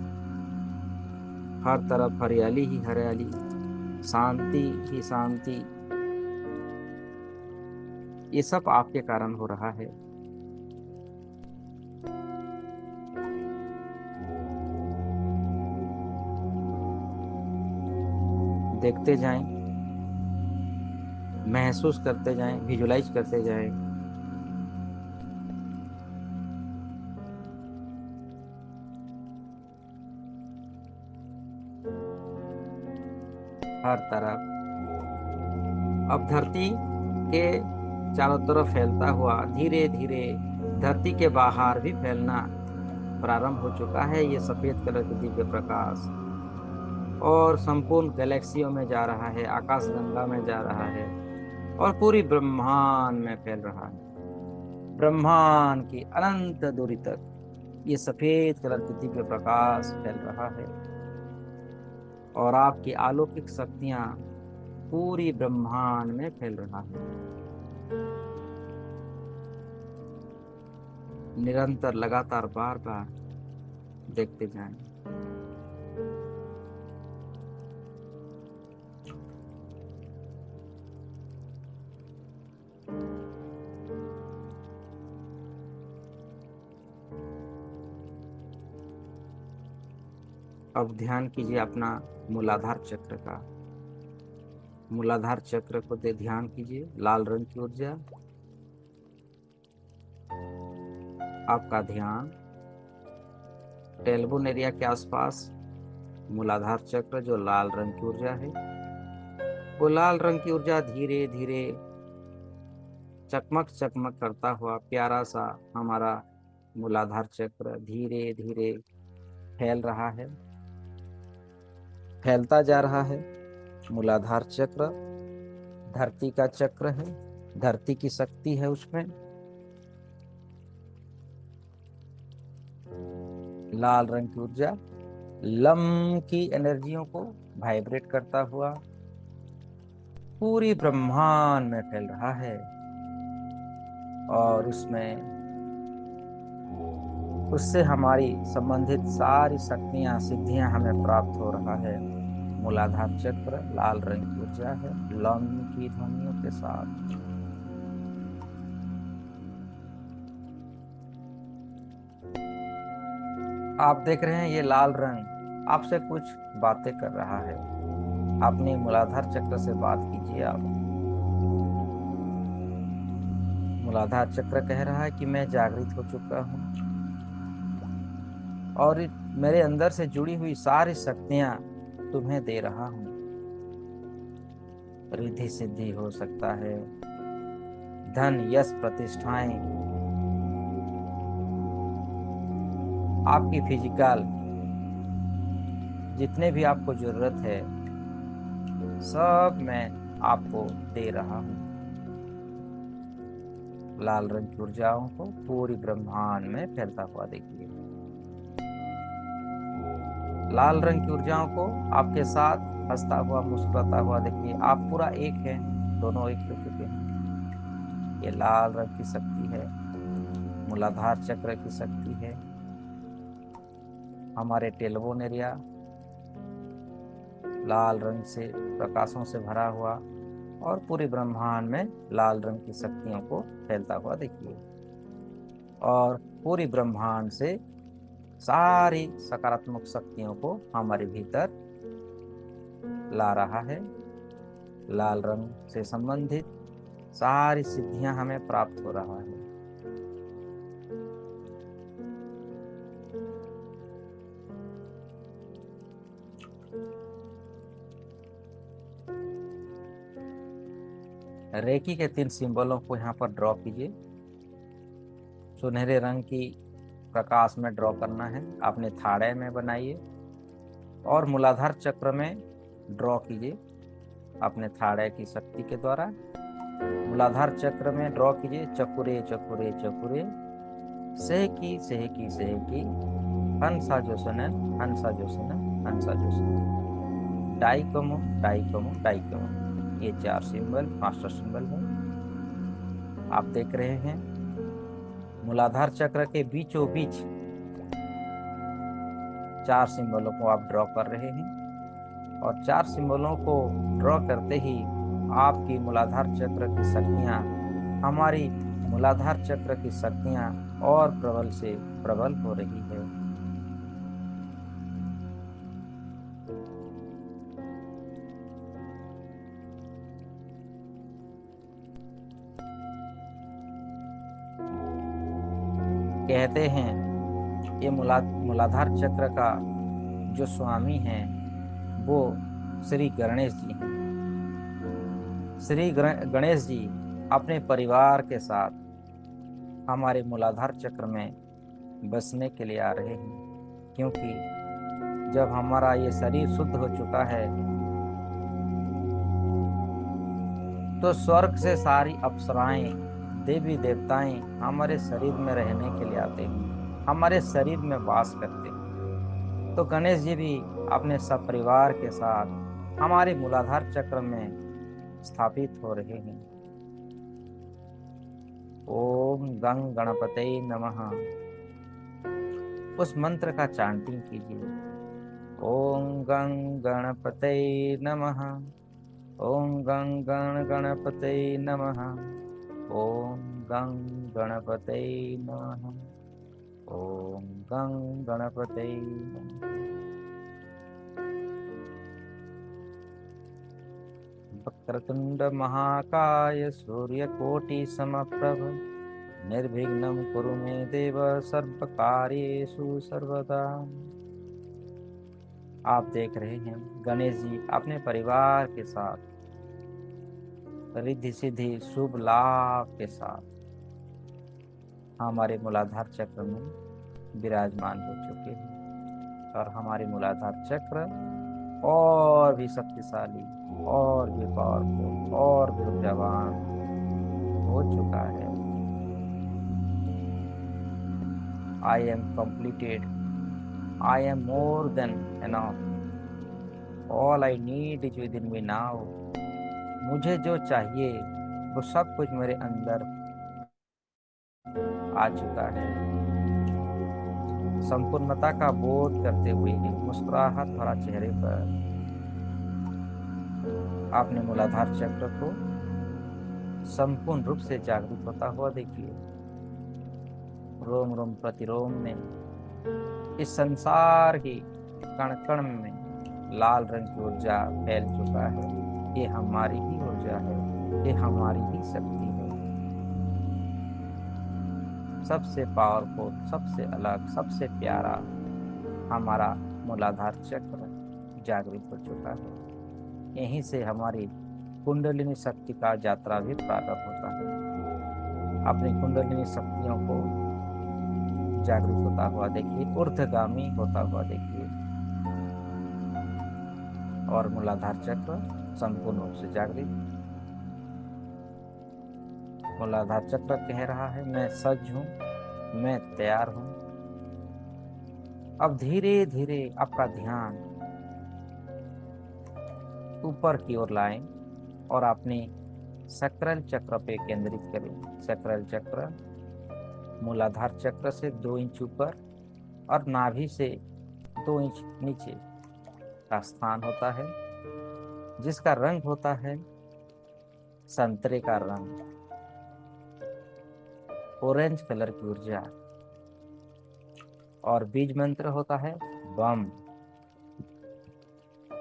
हर तरफ हरियाली ही हरियाली, शांति ही शांति। ये सब आपके कारण हो रहा है। देखते जाएं, महसूस करते जाएं, विजुलाइज करते जाएं। हर तरफ अब धरती के चारों तरफ फैलता हुआ धीरे धीरे धरती के बाहर भी फैलना प्रारंभ हो चुका है ये सफेद कलर के दिव्य प्रकाश, और संपूर्ण गैलेक्सियों में जा रहा है, आकाशगंगा में जा रहा है और पूरी ब्रह्मांड में फैल रहा है। ब्रह्मांड की अनंत दूरी तक ये सफेद कलर की दिव्य प्रकाश फैल रहा है और आपकी अलौकिक शक्तियां पूरी ब्रह्मांड में फैल रहा है। निरंतर लगातार बार बार देखते जाएं। अब ध्यान कीजिए अपना मूलाधार चक्र का। मूलाधार चक्र को दे ध्यान कीजिए, लाल रंग की ऊर्जा। आपका ध्यान टेलबोन एरिया के आसपास मूलाधार चक्र जो लाल रंग की ऊर्जा है, वो लाल रंग की ऊर्जा धीरे धीरे चकमक चकमक करता हुआ प्यारा सा हमारा मूलाधार चक्र धीरे धीरे फैल रहा है, फैलता जा रहा है। मूलाधार चक्र धरती का चक्र है, धरती की शक्ति है उसमें। लाल रंग की ऊर्जा लम की एनर्जियों को वाइब्रेट करता हुआ पूरी ब्रह्मांड में फैल रहा है और उससे हमारी संबंधित सारी शक्तियां सिद्धियां हमें प्राप्त हो रहा है। मूलाधार चक्र लाल रंग की ऊर्जा है, लम की ध्वनियों के साथ। आप देख रहे हैं ये लाल रंग आपसे कुछ बातें कर रहा है। अपने मूलाधार चक्र से बात कीजिए आप। मूलाधार चक्र कह रहा है कि मैं जागृत हो चुका हूँ और मेरे अंदर से जुड़ी हुई सारी शक्तियां तुम्हें दे रहा हूँ। रिद्धि सिद्धि हो सकता है, धन यश प्रतिष्ठाएं, आपकी फिजिकल जितने भी आपको जरूरत है सब मैं आपको दे रहा हूँ। लाल रंग की ऊर्जाओं को पूरी ब्रह्मांड में फैलता हुआ देखिए। लाल रंग की ऊर्जाओं को आपके साथ हंसता हुआ मुस्कुराता हुआ देखिए। आप पूरा एक हैं, दोनों एक हो चुके हैं। ये लाल रंग की शक्ति है, मूलाधार चक्र की शक्ति है। हमारे टेलबोन एरिया लाल रंग से प्रकाशों से भरा हुआ और पूरे ब्रह्मांड में लाल रंग की शक्तियों को फैलता हुआ देखिए और पूरी ब्रह्मांड से सारी सकारात्मक शक्तियों को हमारे भीतर ला रहा है। लाल रंग से संबंधित सारी सिद्धियां हमें प्राप्त हो रहा है। रेकी के 3 सिंबलों को यहाँ पर ड्रॉ कीजिए। सुनहरे रंग की प्रकाश में ड्रॉ करना है, अपने थाड़े में बनाइए और मूलाधार चक्र में ड्रॉ कीजिए अपने थाड़े की शक्ति के द्वारा। मूलाधार चक्र में ड्रॉ कीजिए चकुरे चकुरे चकुरे, सेहकी सेहकी सेहकी, हंसा जोसनन हंसा जोसनन हंसा जोसनन, डाइकमो डाइकमो डाइकमो। ये 4 सिंबल मास्टर सिंबल है। आप देख रहे हैं मूलाधार चक्र के बीचों बीच 4 सिंबलों को आप ड्रॉ कर रहे हैं और 4 सिंबलों को ड्रॉ करते ही आपकी मूलाधार चक्र की शक्तियां, हमारी मूलाधार चक्र की शक्तियां और प्रबल से प्रबल हो रही है। कहते हैं ये मूलाधार चक्र का जो स्वामी हैं वो श्री गणेश जी हैं। श्री गणेश जी अपने परिवार के साथ हमारे मूलाधार चक्र में बसने के लिए आ रहे हैं, क्योंकि जब हमारा ये शरीर शुद्ध हो चुका है तो स्वर्ग से सारी अप्सराएं, देवी देवताएं हमारे शरीर में रहने के लिए आते हैं, हमारे शरीर में वास करते हैं। तो गणेश जी भी अपने सपरिवार के साथ हमारे मूलाधार चक्र में स्थापित हो रहे हैं। ओम गंग गणपते नमः, उस मंत्र का चांटिंग कीजिए। ओम गंग गणपते नमः, ओम गं गण गणपते नमः, ओम गं गणपते नमः, ओम गं गणपते नमः। वक्रतुंड महाकाय सूर्यकोटि समप्रभ, निर्विघ्नं कुरु मे देव सर्वकार्येषु सर्वदा। आप देख रहे हैं गणेश जी अपने परिवार के साथ रिद्धि सिद्धि शुभ लाभ के साथ हमारे मूलाधार चक्र में विराजमान हो चुके हैं, और हमारे मूलाधार चक्र और भी शक्तिशाली, और भी पावरफुल, और भी ऊर्जावान हो चुका है। I am completed, I am more than enough, all I need is with in me now. मुझे जो चाहिए वो सब कुछ मेरे अंदर आ चुका है। संपूर्णता का बोध करते हुए मुस्कुराहट भरा चेहरे पर आपने मूलाधार चक्र को संपूर्ण रूप से जागरूक होता हुआ देखिए। रोम रोम प्रतिरोम में इस संसार की कण कण में लाल रंग की ऊर्जा फैल चुका है। ये हमारी ही ऊर्जा है, ये हमारी ही शक्ति है। सबसे पावरफुल, सबसे अलग, सबसे प्यारा हमारा मूलाधार चक्र जागृत हो चुका है। यहीं से हमारी कुंडलिनी शक्ति का यात्रा भी प्रारंभ होता है। अपनी कुंडलिनी शक्तियों को जागृत होता हुआ देखिए, ऊर्ध्वगामी होता हुआ देखिए, और मूलाधार चक्र संपूर्ण रूप से जागृत। मूलाधार चक्र कह रहा है मैं सज्ज हूं, मैं तैयार हूं। अब धीरे धीरे आपका ध्यान ऊपर की ओर लाएं और अपने सक्राल चक्र पे केंद्रित करें। सक्राल चक्र मूलाधार चक्र से 2 इंच ऊपर और नाभि से 2 इंच नीचे का स्थान होता है, जिसका रंग होता है संतरे का रंग, ऑरेंज कलर की ऊर्जा, और बीज मंत्र होता है बम।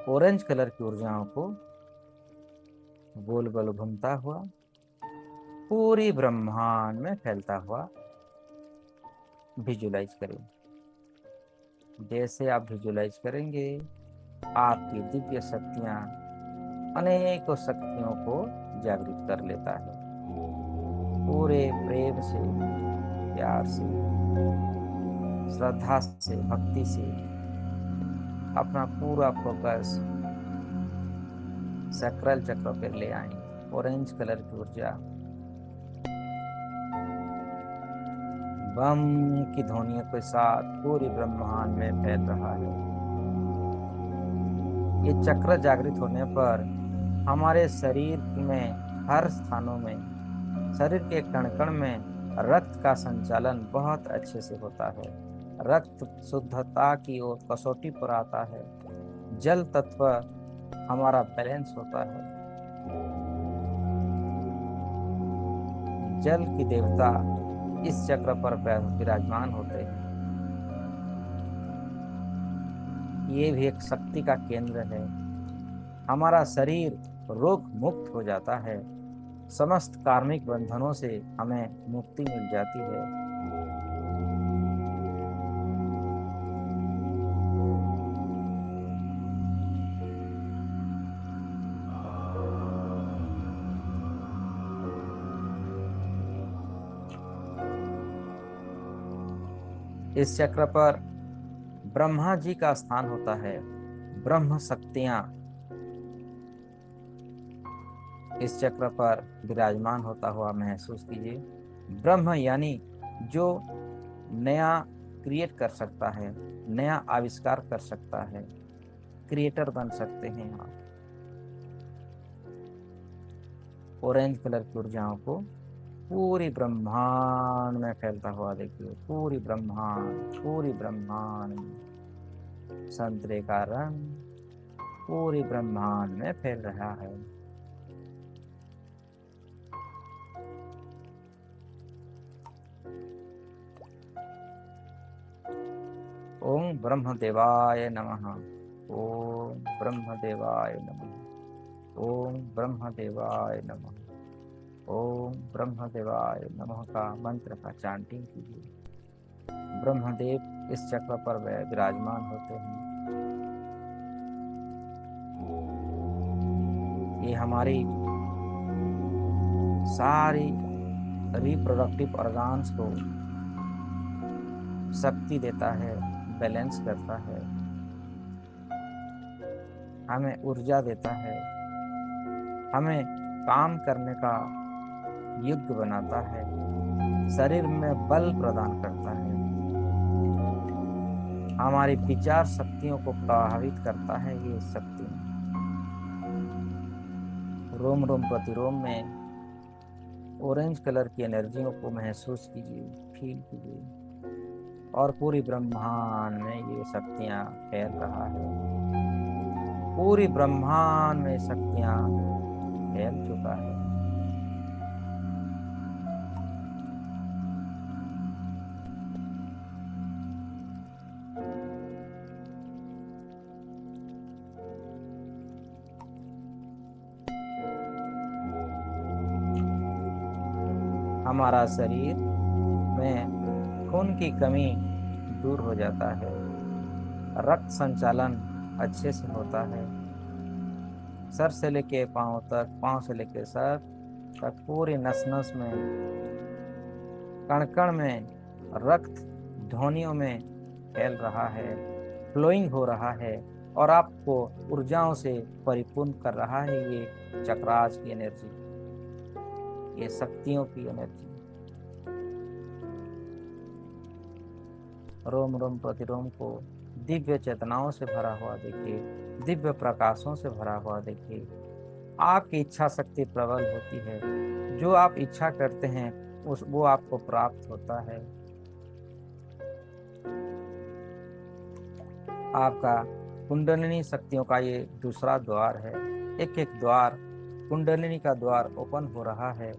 ऑरेंज कलर की ऊर्जाओं को गोल गोल घूमता हुआ पूरी ब्रह्मांड में फैलता हुआ विजुलाइज करें। जैसे आप विजुलाइज करेंगे, आपकी दिव्य शक्तियां अनेकों शक्तियों को जागृत कर लेता है। पूरे प्रेम से, प्यार से, श्रद्धा से, भक्ति से अपना पूरा फोकस सक्राल चक्र पर ले आए। ऑरेंज कलर की ऊर्जा बम की ध्वनियों के साथ पूरी ब्रह्मांड में फैल रहा है। ये चक्र जागृत होने पर हमारे शरीर में हर स्थानों में, शरीर के कण कण में रक्त का संचालन बहुत अच्छे से होता है। रक्त शुद्धता की ओर कसौटी पर आता है। जल तत्व हमारा बैलेंस होता है। जल की देवता इस चक्र पर विराजमान होते हैं। ये भी एक शक्ति का केंद्र है। हमारा शरीर रोग मुक्त हो जाता है। समस्त कार्मिक बंधनों से हमें मुक्ति मिल जाती है। इस चक्र पर ब्रह्मा जी का स्थान होता है। ब्रह्म शक्तियां इस चक्र पर विराजमान होता हुआ महसूस कीजिए। ब्रह्म यानी जो नया क्रिएट कर सकता है, नया आविष्कार कर सकता है, क्रिएटर बन सकते हैं आप। ऑरेंज कलर की ऊर्जाओं को पूरी ब्रह्मांड में फैलता हुआ देखिए। पूरी ब्रह्मांड में संतरे का रंग पूरी ब्रह्मांड में फैल रहा है। ओम ब्रह्मदेवाय नमः। ओम ब्रह्मदेवाय नमः। ओम ब्रह्मदेवाय नमः। ओम ब्रह्मदेवाय नमः का मंत्र का चांटिंग कीजिए। ब्रह्मदेव इस चक्र पर विराजमान होते हैं। ये हमारी सारी रिप्रोडक्टिव ऑर्गन्स को शक्ति देता है, बैलेंस करता है, हमें ऊर्जा देता है, हमें काम करने का युक्त बनाता है, शरीर में बल प्रदान करता है, हमारी विचार शक्तियों को प्रभावित करता है। ये शक्ति रोम रोम प्रतिरोम में ऑरेंज कलर की एनर्जियों को महसूस कीजिए, फील कीजिए। और पूरी ब्रह्मांड में ये शक्तियां फैल रहा है। पूरी ब्रह्मांड में शक्तियां फैल चुका है। हमारा शरीर में खून की कमी दूर हो जाता है, रक्त संचालन अच्छे से होता है। सर से लेके पांव तक, पांव से लेके सर तक पूरी नस नस में, कण कण में रक्त ध्वनियों में फैल रहा है, फ्लोइंग हो रहा है और आपको ऊर्जाओं से परिपूर्ण कर रहा है। ये चक्रास की एनर्जी, ये शक्तियों की एनर्जी। रोम रोम प्रतिरोम को दिव्य चेतनाओं से भरा हुआ देखिए, दिव्य प्रकाशों से भरा हुआ देखिए। आपकी इच्छा शक्ति प्रबल होती है। जो आप इच्छा करते हैं वो आपको प्राप्त होता है। आपका कुंडलिनी शक्तियों का ये दूसरा द्वार है। एक एक द्वार, कुंडलिनी का द्वार ओपन हो रहा है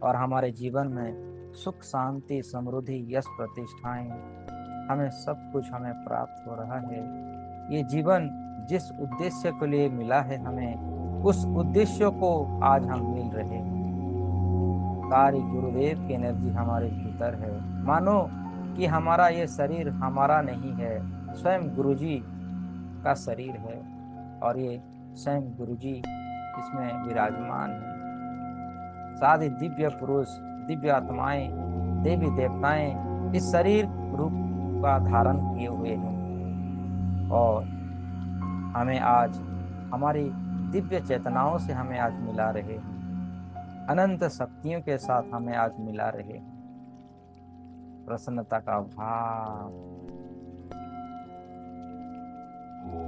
और हमारे जीवन में सुख, शांति, समृद्धि, यश, प्रतिष्ठाएं, हमें सब कुछ हमें प्राप्त हो रहा है। ये जीवन जिस उद्देश्य के लिए मिला है हमें, उस उद्देश्य को आज हम मिल रहे हैं। सारी गुरुदेव की एनर्जी हमारे भीतर है। मानो कि हमारा ये शरीर हमारा नहीं है, स्वयं गुरुजी का शरीर है और ये स्वयं गुरुजी इसमें विराजमान है। सारे दिव्य पुरुष, दिव्य आत्माएं, देवी देवताएं इस शरीर रूप का धारण किए हुए हैं और हमें आज हमारी दिव्य चेतनाओं से हमें आज मिला रहे हैं। अनंत शक्तियों के साथ हमें आज मिला रहे हैं। प्रसन्नता का भाव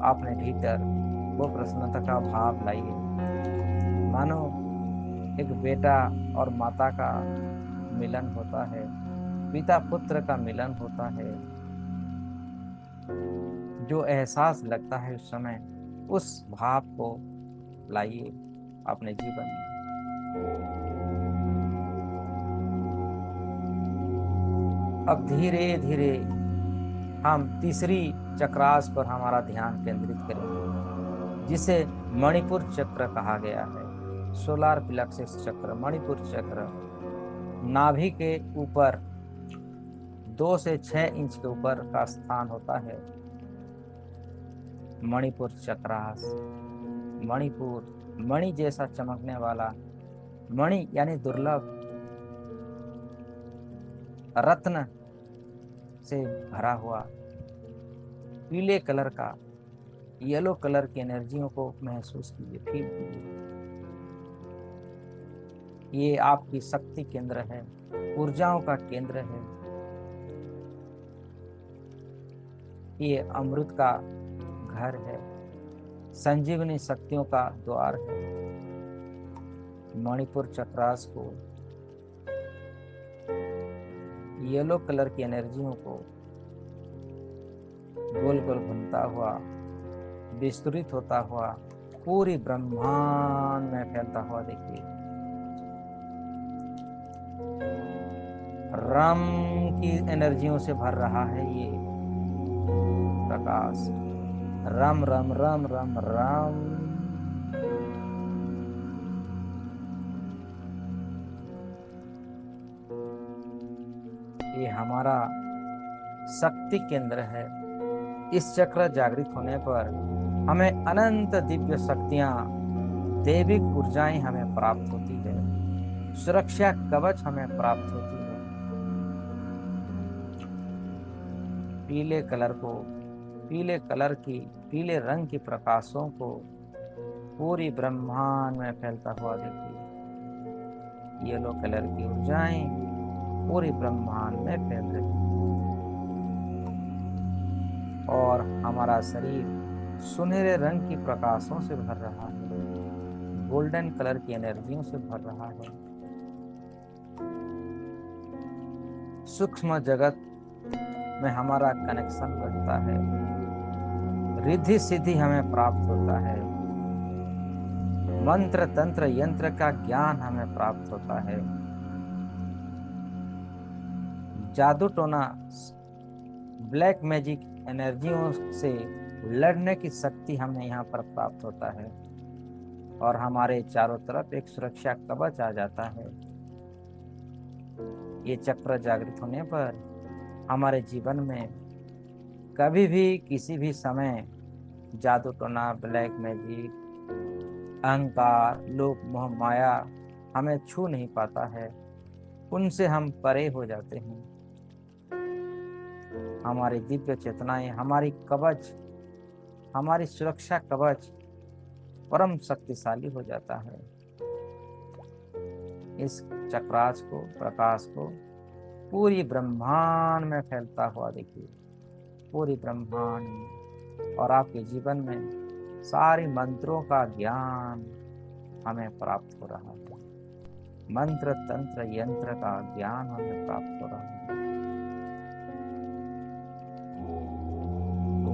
अपने भीतर, वो प्रसन्नता का भाव लाइए। मानो एक बेटा और माता का मिलन होता है, पिता पुत्र का मिलन होता है। जो एहसास लगता है उस समय, उस भाव को लाइए अपने जीवन में। अब धीरे धीरे हम तीसरी चक्रास पर हमारा ध्यान केंद्रित करेंगे, जिसे मणिपुर चक्र कहा गया है। सोलार प्लेक्सस चक्र, मणिपुर चक्र नाभि के ऊपर 2 से 6 इंच के ऊपर का स्थान होता है। मणिपुर चक्रास, मणिपुर, मणि जैसा चमकने वाला, मणि यानी दुर्लभ, रत्न, से भरा हुआ पीले कलर का, येलो कलर की एनर्जियों को महसूस कीजिए, फील कीजिए। ये आपकी शक्ति केंद्र है, ऊर्जाओं का केंद्र है। ये अमृत का घर है, संजीवनी शक्तियों का द्वार है। मणिपुर चक्रास को, येलो कलर की एनर्जियों को गोल गोल घूमता हुआ, विस्तृत होता हुआ पूरी ब्रह्मांड में फैलता हुआ देखिए। रम की एनर्जियों से भर रहा है ये प्रकाश। रम रम रम रम रम। ये हमारा शक्ति केंद्र है। इस चक्र जागृत होने पर हमें अनंत दिव्य शक्तियां, दैविक ऊर्जाएं हमें प्राप्त होती है, सुरक्षा कवच हमें प्राप्त होती है। पीले कलर को, पीले रंग की प्रकाशों को पूरी ब्रह्मांड में फैलता हुआ देखिए। येलो कलर की ऊर्जाएं पूरी ब्रह्मांड में फैल रही है और हमारा शरीर सुनहरे रंग की प्रकाशों से भर रहा है, गोल्डन कलर की एनर्जियों से भर रहा है। सूक्ष्म जगत में हमारा कनेक्शन बढ़ता है, रिद्धि सिद्धि हमें प्राप्त होता है, मंत्र तंत्र यंत्र का ज्ञान हमें प्राप्त होता है, जादू टोना ब्लैक मैजिक एनर्जियों से लड़ने की शक्ति हमें यहाँ पर प्राप्त होता है और हमारे चारों तरफ एक सुरक्षा कवच आ जाता है। ये चक्र जागृत होने पर हमारे जीवन में कभी भी किसी भी समय जादू टोना, ब्लैक मैजिक, अहंकार, लोभ, मोह, माया हमें छू नहीं पाता है। उनसे हम परे हो जाते हैं। हमारी दिव्य चेतनाएं, हमारी कवच, हमारी सुरक्षा कवच परम शक्तिशाली हो जाता है। इस चक्रास को, प्रकाश को पूरी ब्रह्मांड में फैलता हुआ देखिए, पूरी ब्रह्मांड में। और आपके जीवन में सारे मंत्रों का ज्ञान हमें प्राप्त हो रहा है, मंत्र तंत्र यंत्र का ज्ञान हमें प्राप्त हो रहा है।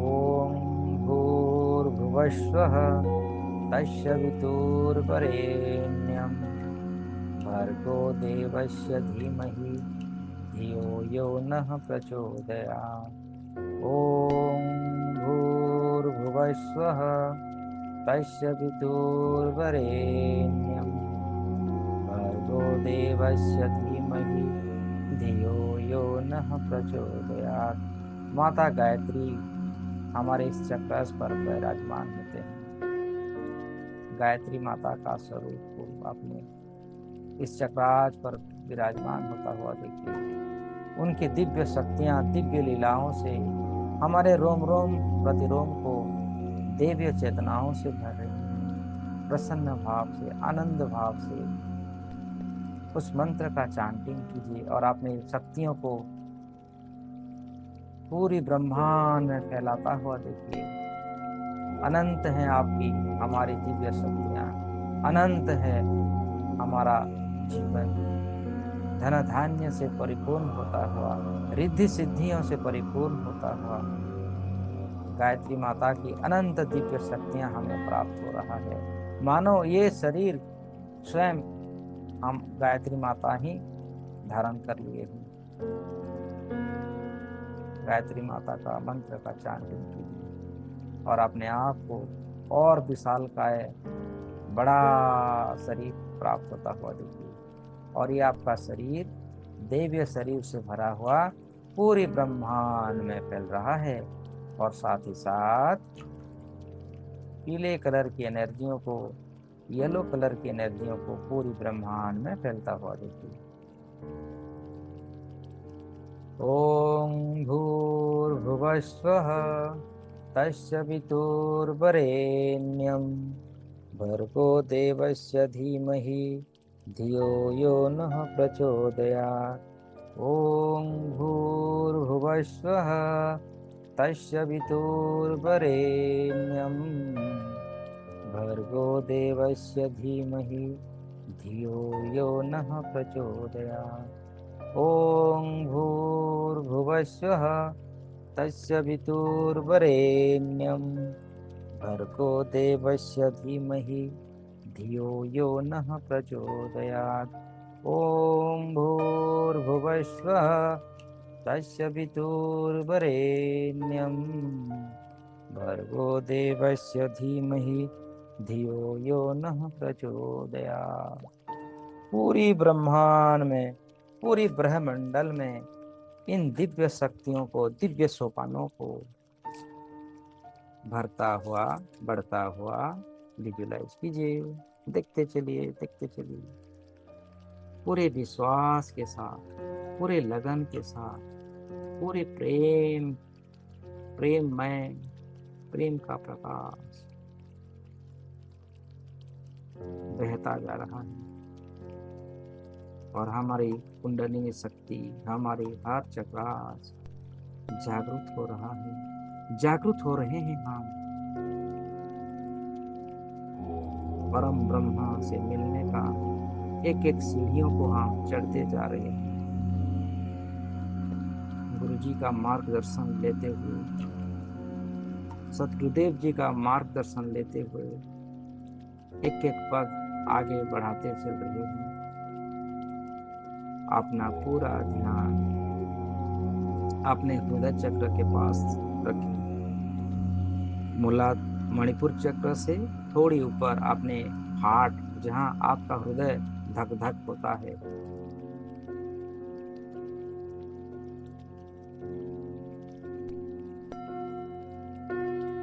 ओम भूर्भुवस्वः तस्य वितुर्वरेण्यं भर्गो देवस्य धीमहि धियो यो नः प्रचोदयात्। ओम भूर्भुवस्वः तस्य वितुर्वरेण्यं भर्गो देवस्य धीमहि धियो यो नः प्रचोदयात्। माता गायत्री हमारे इस चक्रास पर विराजमान होते हैं। गायत्री माता का स्वरूप को आपने इस चक्रास पर विराजमान होता हुआ देखिए। उनकी दिव्य शक्तियां, दिव्य लीलाओं से हमारे रोम रोम प्रतिरोम को दिव्य चेतनाओं से भर रही है। प्रसन्न भाव से, आनंद भाव से उस मंत्र का चांटिंग कीजिए और अपनी शक्तियों को पूरी ब्रह्मांड में फैलाता हुआ देखिए। अनंत है आपकी, हमारी दिव्य शक्तियां, अनंत है हमारा जीवन, धन धान्य से परिपूर्ण होता हुआ, रिद्धि सिद्धियों से परिपूर्ण होता हुआ गायत्री माता की अनंत दिव्य शक्तियां हमें प्राप्त हो रहा है। मानो ये शरीर स्वयं हम गायत्री माता ही धारण कर लिए हैं। गायत्री माता का मंत्र का चांटिंग कीजिए और अपने आप को और विशालकाय बड़ा शरीर प्राप्त होता हुआ देखिए। और ये आपका शरीर दैवीय शरीर से भरा हुआ पूरी ब्रह्मांड में फैल रहा है और साथ ही साथ पीले कलर की एनर्जियों को, येलो कलर की एनर्जियों को पूरी ब्रह्मांड में फैलता हुआ देखिए। ओम भू भूर्भुवस्वः तस्य वितुर्वरेण्यं भर्गो देवस्य धीमहि धियो यो नः प्रचोदयात्। ॐ भूर्भुवस्वः तस्य वितुर्वरेण्यं भर्गो देवस्य धीमहि धियो यो नः प्रचोदयात्। ॐ भूर्भुवस्वः तस्य वितुर्वरेण्यं भर्गो देवस्य धीमहि धियो यो नः प्रचोदयात्। ॐ भूर्भुवस्वः तस्य वितुर्वरेण्यं भर्गो देवस्य धीमहि धियो यो नः प्रचोदयात्। पूरी ब्रह्मांड में, पूरी ब्रह्मंडल में इन दिव्य शक्तियों को, दिव्य सोपानों को भरता हुआ, बढ़ता हुआ विजुलाइज कीजिए। देखते चलिए, देखते चलिए, पूरे विश्वास के साथ, पूरे लगन के साथ, पूरे प्रेम का प्रकाश बहता जा रहा है और हमारी कुंडलिनी शक्ति, हमारी हर चक्रास जागृत हो रहा है, जागृत हो रहे हैं। हम परम ब्रह्मा से मिलने का एक एक सीढ़ियों को हम चढ़ते जा रहे हैं। गुरु जी का मार्गदर्शन लेते हुए, सतगुरुदेव जी का मार्गदर्शन लेते हुए एक एक पग आगे बढ़ाते चल रहे हैं। अपना पूरा ध्यान अपने हृदय चक्र के पास रखें। मूलाधार मणिपुर चक्र से थोड़ी ऊपर अपने हार्ट, जहां आपका हृदय धक धक होता है,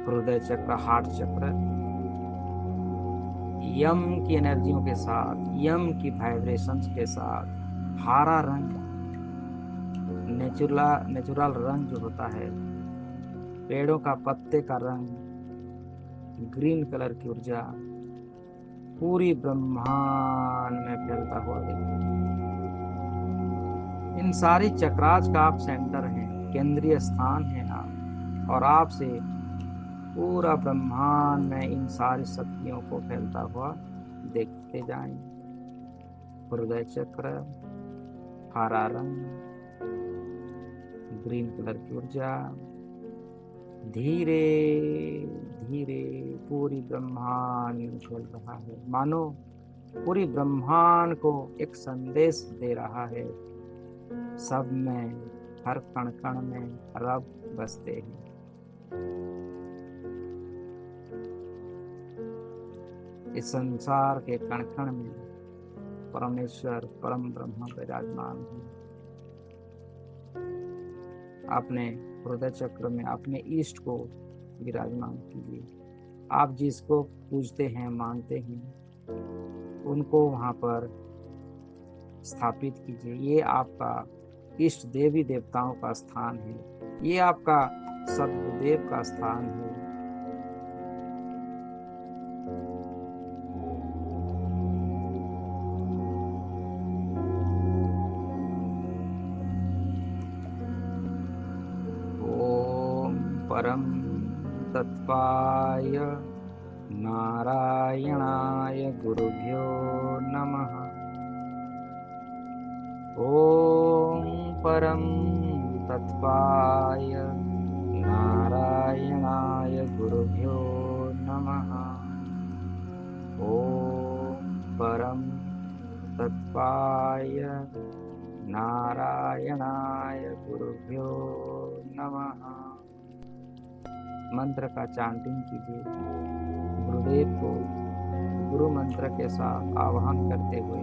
हृदय चक्र, हार्ट चक्र यम की एनर्जियों के साथ, यम की वाइब्रेशंस के साथ, हरा रंग, नेचुरल रंग जो होता है, पेड़ों का पत्ते का रंग, ग्रीन कलर की ऊर्जा पूरी ब्रह्मांड में फैलता हुआ देखिए। इन सारी चक्रास का आप सेंटर हैं, केंद्रीय स्थान है आप, और आपसे पूरा ब्रह्मांड में इन सारी शक्तियों को फैलता हुआ देखते जाएं। हृदय चक्र, हरा रंग, ग्रीन कलर की ऊर्जा धीरे धीरे पूरी ब्रह्मांड में फैल रहा है, मानो पूरी ब्रह्मांड को एक संदेश दे रहा है। सब में, हर कण कण में रब बसते हैं। इस संसार के कण कण में परमेश्वर, परम ब्रह्म विराजमान है। अपने हृदय चक्र में अपने इष्ट को विराजमान कीजिए। आप जिसको पूजते हैं, मानते हैं, उनको वहां पर स्थापित कीजिए। ये आपका इष्ट देवी देवताओं का स्थान है, ये आपका सतगुरुदेव का स्थान है। परम तत्वाय नारायणाय गुरुभ्यो नमः। ओम परम तत्वाय नारायणाय गुरुभ्यो नमः। ओम परम तत्वाय नारायणाय गुरुभ्यो नमः। मंत्र का चांटिंग कीजिए। गुरुदेव को गुरु मंत्र के साथ आवाहन करते हुए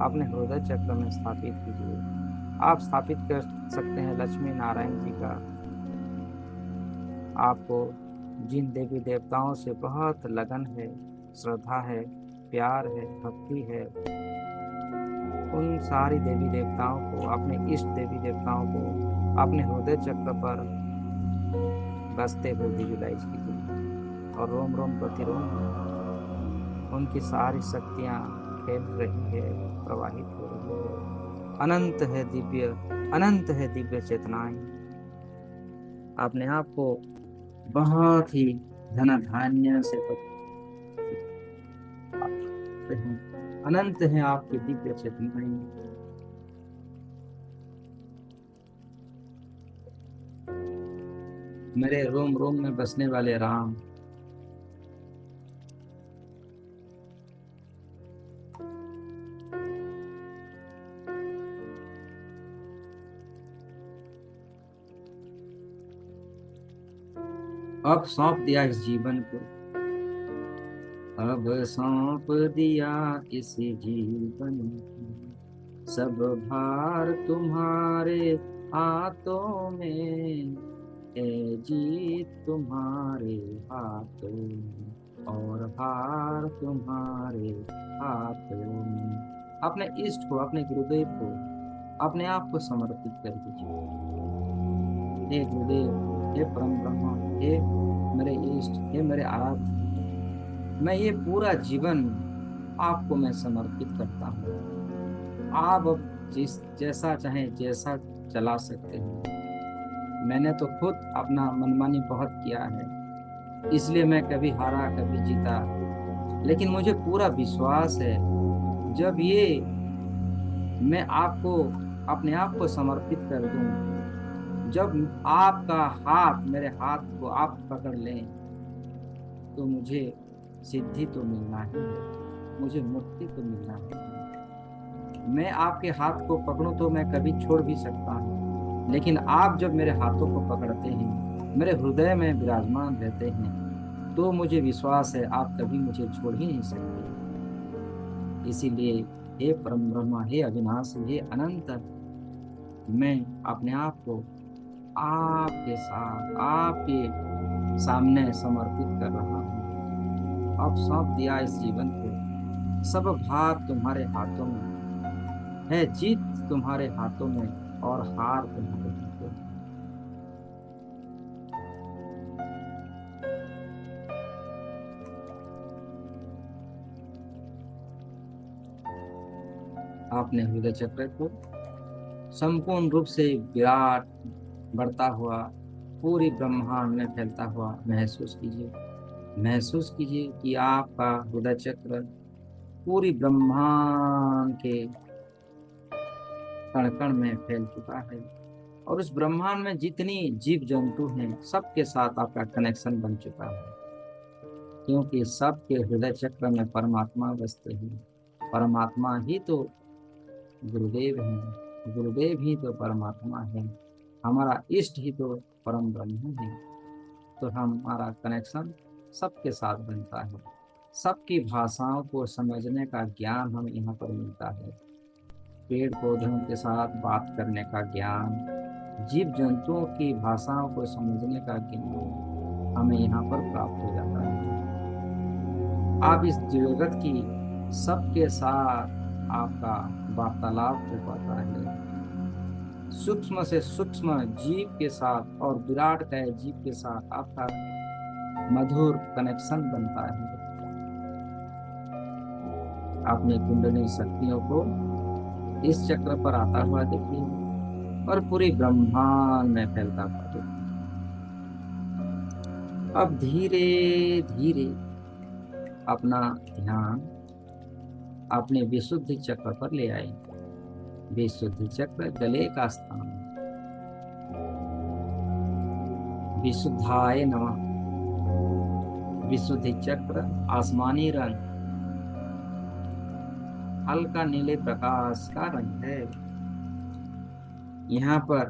अपने हृदय चक्र में स्थापित कीजिए। आप स्थापित कर सकते हैं लक्ष्मी नारायण जी का। आपको जिन देवी देवताओं से बहुत लगन है, श्रद्धा है, प्यार है, भक्ति है, उन सारी देवी देवताओं को, अपने इष्ट देवी देवताओं को अपने हृदय चक्र पर बसते हुए विजुलाइज कीजिए और रोम रोम प्रतिरोम में उनकी सारी शक्तियां खेल रही है, प्रवाहित हो रही है। अनंत है दिव्य चेतनाएं। अपने आप को बहुत ही धन धान्य से अनंत है आपकी दिव्य चेतनाएं। मेरे रोम रोम में बसने वाले राम, अब सौंप दिया इस जीवन को, अब सौंप दिया इस जीवन को, सब भार तुम्हारे हाथों में, है जीत तुम्हारे हाथों में और हार तुम्हारे हाथों में। अपने इष्ट को, अपने गुरुदेव को, अपने आप को समर्पित कर दीजिए। हे गुरुदेव, हे परम ब्रह्म, हे मेरे इष्ट, हे मेरे आराध्य, मैं ये पूरा जीवन आपको मैं समर्पित करता हूँ। आप अब जैसा चाहे जैसा चला सकते हैं। मैंने तो खुद अपना मनमानी बहुत किया है, इसलिए मैं कभी हारा कभी जीता, लेकिन मुझे पूरा विश्वास है जब ये मैं आपको अपने आप को समर्पित कर दूं, जब आपका हाथ मेरे हाथ को आप पकड़ लें, तो मुझे सिद्धि तो मिलना ही है, मुझे मुक्ति तो मिलना है। मैं आपके हाथ को पकड़ूं तो मैं कभी छोड़ भी सकता हूँ, लेकिन आप जब मेरे हाथों को पकड़ते हैं, मेरे हृदय में विराजमान रहते हैं, तो मुझे विश्वास है आप कभी मुझे छोड़ ही नहीं सकते। इसीलिए हे परम ब्रह्म, हे अविनाशी, हे अनंत, मैं अपने आप को आपके साथ आपके सामने समर्पित कर रहा हूँ। अब सौंप दिया इस जीवन को, सब भार तुम्हारे हाथों में, है जीत तुम्हारे हाथों में और हार तुम्हारे हाथों में। आपने हृदय चक्र को संपूर्ण रूप से विराट बढ़ता हुआ पूरी ब्रह्मांड में फैलता हुआ महसूस कीजिए। महसूस कीजिए कि आपका हृदय चक्र पूरी ब्रह्मांड के कण कण में फैल चुका है और उस ब्रह्मांड में जितनी जीव जंतु हैं सबके साथ आपका कनेक्शन बन चुका है, क्योंकि सबके हृदय चक्र में परमात्मा बसते हैं। परमात्मा ही तो गुरुदेव हैं, गुरुदेव ही तो परमात्मा है, हमारा इष्ट ही तो परम ब्रह्म है। तो हमारा कनेक्शन सबके साथ बनता है। सबकी भाषाओं को समझने का ज्ञान हमें यहाँ पर मिलता है। पेड़ पौधों के साथ बात करने का ज्ञान, जीव जंतुओं की भाषाओं को समझने का ज्ञान हमें यहाँ पर प्राप्त हो जाता है। आप इस जगत की सबके साथ आपका वार्तालाप हो पाता है। सूक्ष्म से सूक्ष्म जीव के साथ और विराट का जीव के साथ आपका मधुर कनेक्शन बनता है। अपने कुंडली शक्तियों को इस चक्र पर आता हुआ देखिए और पूरी ब्रह्मांड में फैलता हुआ देखिए। अब धीरे धीरे अपना ध्यान अपने विशुद्धि चक्र पर ले आए। विशुद्धि चक्र गले का स्थान। विशुद्धाय नमः। विशुद्धि चक्र आसमानी रंग, हल्का नीले प्रकाश का रंग है। यहाँ पर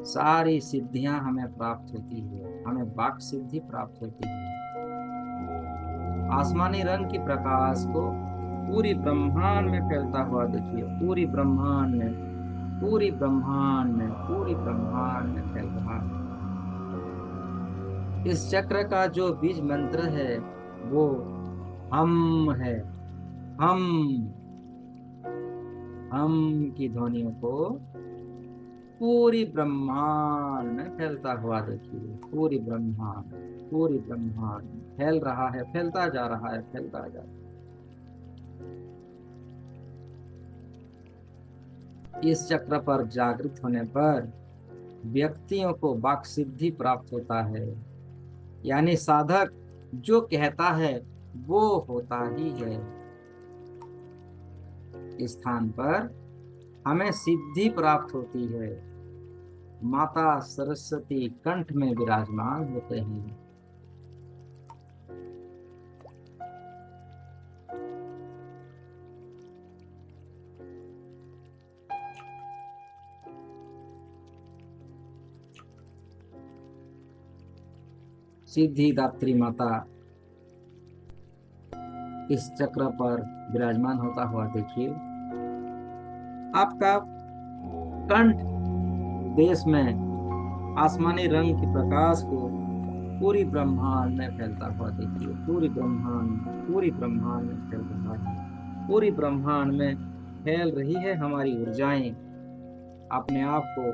सारी सिद्धियां हमें प्राप्त होती है, हमें वाक सिद्धि प्राप्त होती है। आसमानी रंग की प्रकाश को पूरी ब्रह्मांड में फैलता हुआ देखिए। पूरी ब्रह्मांड में, पूरी ब्रह्मांड में, पूरी ब्रह्मांड में फैल रहा है। इस चक्र का जो बीज मंत्र है वो हम है। हम की ध्वनियों को पूरी ब्रह्मांड में फैलता हुआ देखिए, पूरी ब्रह्मांड फैल रहा है, फैलता जा रहा है, फैलता जा रहा है। इस चक्र पर जागृत होने पर व्यक्तियों को वाक सिद्धि प्राप्त होता है, यानी साधक जो कहता है वो होता ही है। इस स्थान पर हमें सिद्धि प्राप्त होती है। माता सरस्वती कंठ में विराजमान होते हैं। सिद्धिदात्री माता इस चक्र पर विराजमान होता हुआ देखिए। आपका कंठ देश में आसमानी रंग के प्रकाश को पूरी ब्रह्मांड में फैलता हुआ देखिए। पूरी ब्रह्मांड में फैल रहा है। पूरी ब्रह्मांड में फैल रही है हमारी ऊर्जाएं। अपने आप को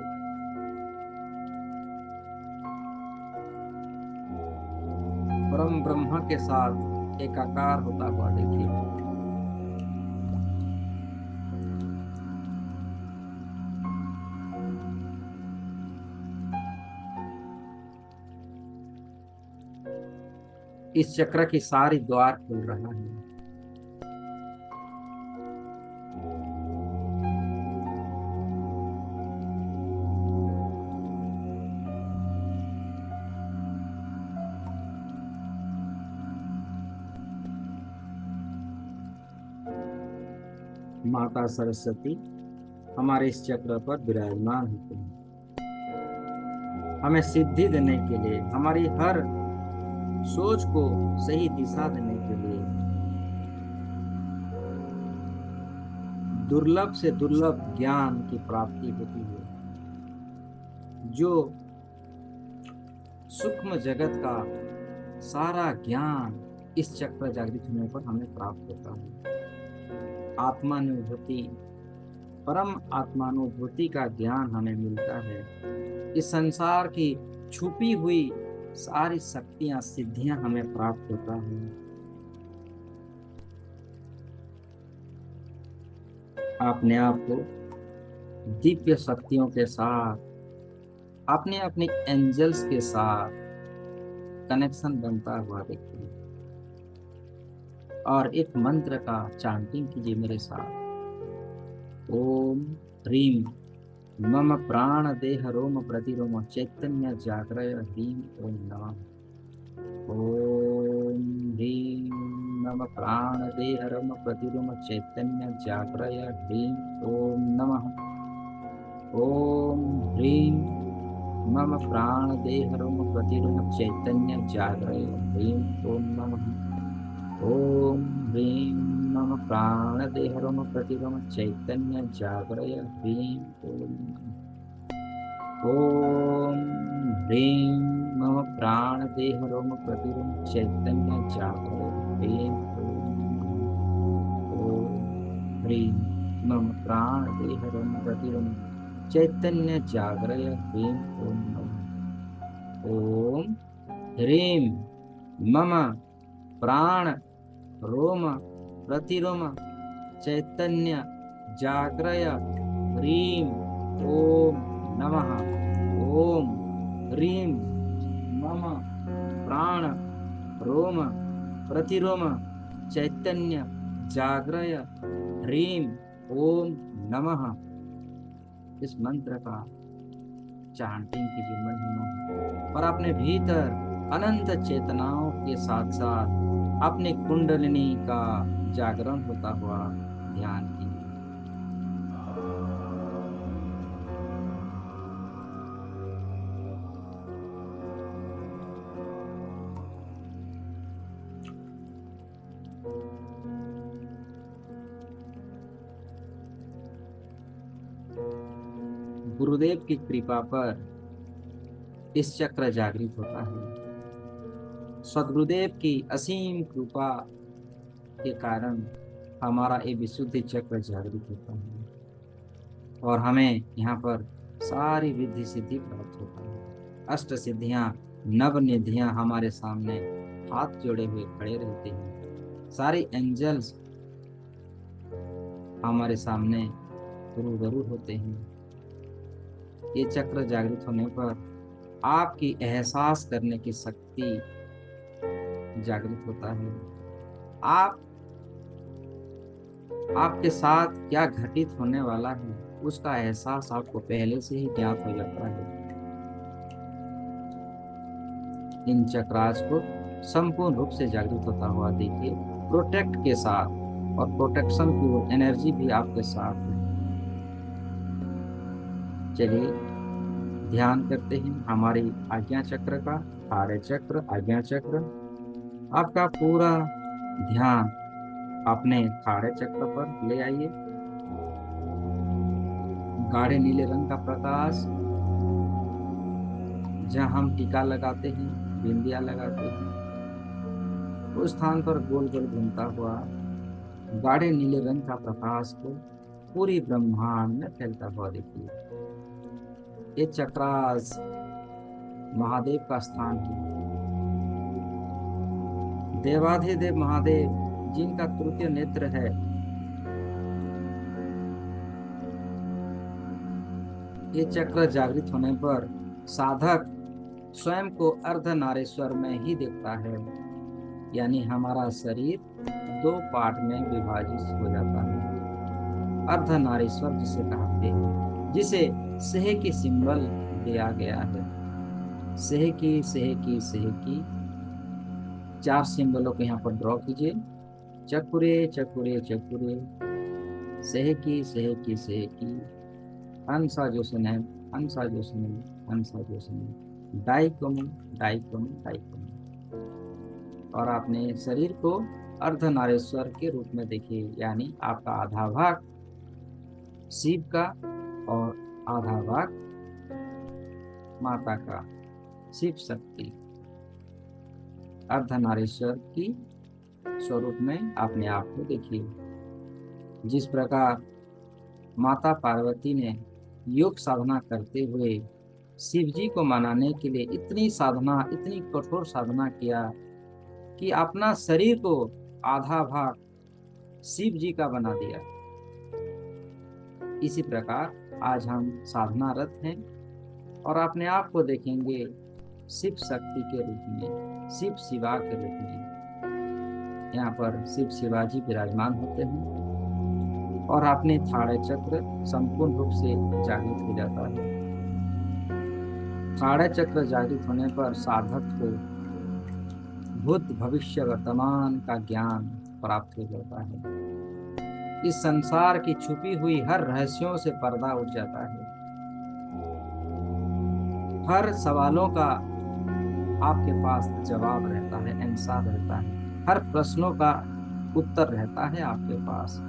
परम ब्रह्म के साथ एकाकार होता हुआ देखिए। इस चक्र की सारी द्वार खुल रहा है। माता सरस्वती हमारे इस चक्र पर विराजमान होते हैं, हमें सिद्धि देने के लिए, हमारी हर सोच को सही दिशा देने के लिए। दुर्लभ से दुर्लभ ज्ञान की प्राप्ति होती है, जो सूक्ष्म जगत का सारा ज्ञान इस चक्र जागृत होने पर हमें प्राप्त होता है। आत्मानुभूति, परम आत्मानुभूति का ज्ञान हमें मिलता है। इस संसार की छुपी हुई सारी शक्तियां, सिद्धियां हमें प्राप्त होता है। अपने आप को दिव्य शक्तियों के साथ, अपने अपने एंजल्स के साथ कनेक्शन बनता हुआ देखिए। और एक मंत्र का चांटिंग कीजिए मेरे साथ। ओम ह्रीम मम प्राण देह रोम प्रतिरोम चैतन्य जागृय ह्रीम ओम नमः। ओम ह्रीम मम प्राण देह रोम प्रतिरोम चैतन्य जागृय ह्रीम ओम नमः। ओम ह्रीम मम प्राण देह रोम प्रतिरोम चैतन्य जागृय ह्रीम ओम नमः। ओम ह्रीं मम प्राण देह रोम प्रतिरोम चैतन्य जागृय ह्रीं ओम नमः। ओम ह्रीं मम प्राण देह रोम प्रतिरोम चैतन्य जागृय ह्रीं ओम नमः। ओम ह्रीं मम प्राण देह रोम प्रतिरोम चैतन्य जागृय ह्रीं ओम नमः। ओम ह्रीं मम प्राण रोम प्रतिरोम चैतन्य जागृय ह्रीं ओम नमः। ओम ह्रीं मम प्राण रोम प्रतिरोम चैतन्य जागृय ह्रीं ओम नमः। इस मंत्र का चांटिंग कीजिए मन ही मन, और अपने भीतर अनंत चेतनाओं के साथ साथ अपने कुंडलिनी का जागरण होता हुआ ध्यान कीजिए। गुरुदेव की कृपा पर इस चक्र जागृत होता है। सदगुरुदेव की असीम कृपा के कारण हमारा ये विशुद्धि चक्र जागृत होता है, और हमें यहाँ पर सारी रिद्धि सिद्धि प्राप्त होता है। अष्ट सिद्धियां, नव निधियां हमारे सामने हाथ जोड़े हुए खड़े रहते हैं। सारी एंजल्स हमारे सामने रूबरू होते हैं। ये चक्र जागृत होने पर आपकी एहसास करने की शक्ति जागृत होता है। आप आपके साथ क्या घटित होने वाला है उसका एहसास आपको पहले से ही ज्ञात हो जाता है। इन चक्रास को संपूर्ण रूप से जागृत होता हुआ देखिए, प्रोटेक्ट के साथ, और प्रोटेक्शन की एनर्जी भी आपके साथ है। चलिए ध्यान करते हैं हमारी आज्ञा चक्र का। आर्य चक्र, आज्ञा चक्र। आपका पूरा ध्यान अपने थाड़े चक्र पर ले आइए। गाढ़े नीले रंग का प्रकाश, जहाँ हम टीका लगाते हैं, बिंदिया लगाते हैं, उस स्थान पर गोल गोल घूमता हुआ गाढ़े नीले रंग का प्रकाश को पूरी ब्रह्मांड में फैलता हुआ देखिए। ये चक्रास महादेव का स्थान है। देवाधिदेव महादेव जिनका तृतीय नेत्र है, ये चक्र जागृत होने पर साधक स्वयं को अर्धनारीश्वर में ही देखता है। यानी हमारा शरीर दो पार्ट में विभाजित हो जाता है। अर्धनारीश्वर जिसे कहते हैं, जिसे सेह की सिंबल दिया गया है। सेह की 4 सिंबलों को यहाँ पर ड्रॉ कीजिए। चकुरे चकुरे चकुरे, सेह की अंसा जोसने, अंसा जोसने, अंसा जोसने, डाइकोम डाइकोम डाइकोम। और आपने शरीर को अर्धनारीश्वर के रूप में देखिए। यानी आपका आधा भाग शिव का और आधा भाग माता का, शिव शक्ति। अर्धनारीश्वर की स्वरूप में अपने आप को देखिए। जिस प्रकार माता पार्वती ने योग साधना करते हुए शिव जी को मनाने के लिए इतनी साधना, इतनी कठोर साधना किया कि अपना शरीर को आधा भाग शिव जी का बना दिया। इसी प्रकार आज हम साधनारत हैं और अपने आप को देखेंगे शिव शक्ति के रूप में, शिव शिवा के रूप में। यहाँ पर शिव शिवाजी विराजमान होते हैं और अपने थाड़े चक्र संपूर्ण रूप से जागृत हो जाता है। थाड़े चक्र जागृत होने पर साधक को भूत भविष्य वर्तमान का ज्ञान प्राप्त हो जाता है। इस संसार की छुपी हुई हर रहस्यों से पर्दा उठ जाता है। हर सवालों का आपके पास जवाब रहता है, आंसर रहता है। हर प्रश्नों का उत्तर रहता है आपके पास।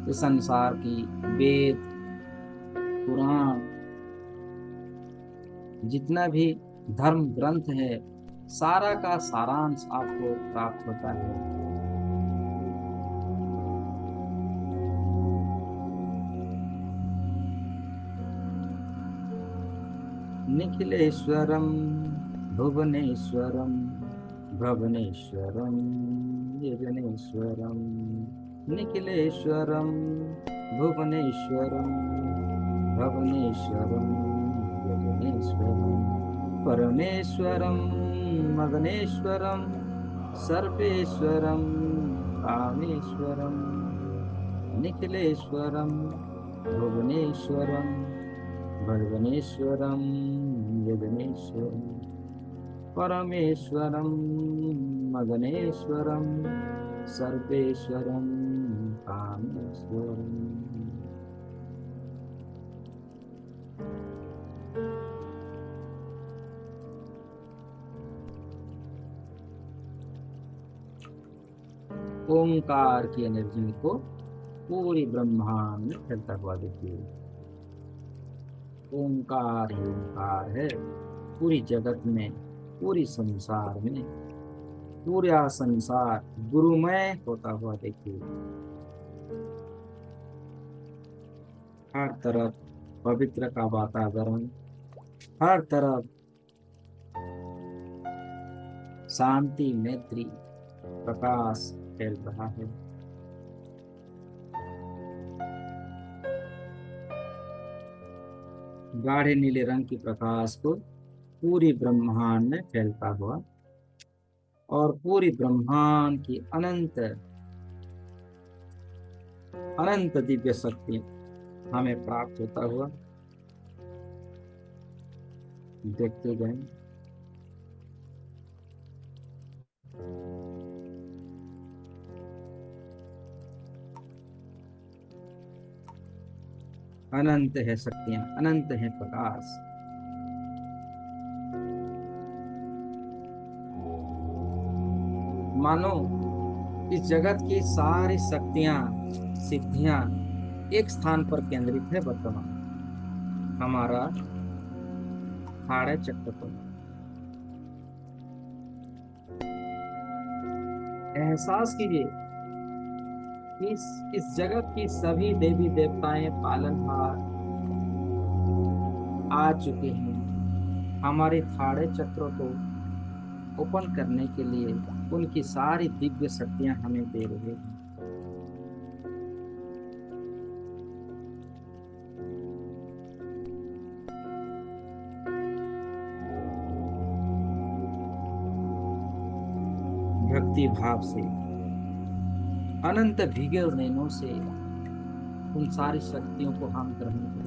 इस संसार की वेद, पुराण, जितना भी धर्म ग्रंथ है, सारा का सारांश आपको प्राप्त होता है। निखिलेश्वरम भुवनेश्वरम भवनेश्वरम यजनेश्वरम, निखिलेश्वरम भुवनेश्वरम भवनेश्वरम यजनेश्वरम, परमेश्वरम मदनेश्वरम सर्वेश्वरम कामेश्वरम, निखिलेश्वरम भुवनेश्वरम भुवनेश्वरम यजनेश्वरम, परमेश्वरम मदनेश्वरम सर्वेश्वरम कामेश्वरम। ओंकार की एनर्जी को पूरी ब्रह्मांड में फैलता हुआ देखिए। ओंकार ही ओंकार है पूरी जगत में, पूरी संसार में। पूरा संसार गुरुमय होता हुआ देखिए। हर तरफ पवित्र का वातावरण, हर तरफ शांति, मैत्री, प्रकाश फैल रहा है। गाढ़े नीले रंग की प्रकाश को पूरी ब्रह्मांड में फैलता हुआ और पूरी ब्रह्मांड की अनंत अनंत दिव्य शक्ति हमें प्राप्त होता हुआ देखते गए। अनंत है शक्तियां, अनंत है प्रकाश। मानो इस जगत की सारी शक्तियां, सिद्धियां एक स्थान पर केंद्रित है वर्तमान, हमारा थाड़े चक्र पर। एहसास कीजिए कि इस जगत की सभी देवी देवताएं पालनहार आ चुके हैं हमारे थाड़े चक्र को ओपन करने के लिए। उनकी सारी दिव्य शक्तियां हमें दे रहे हैं। भक्ति भाव से, अनंत भीगे नैनों से उन सारी शक्तियों को हम ग्रहण करें।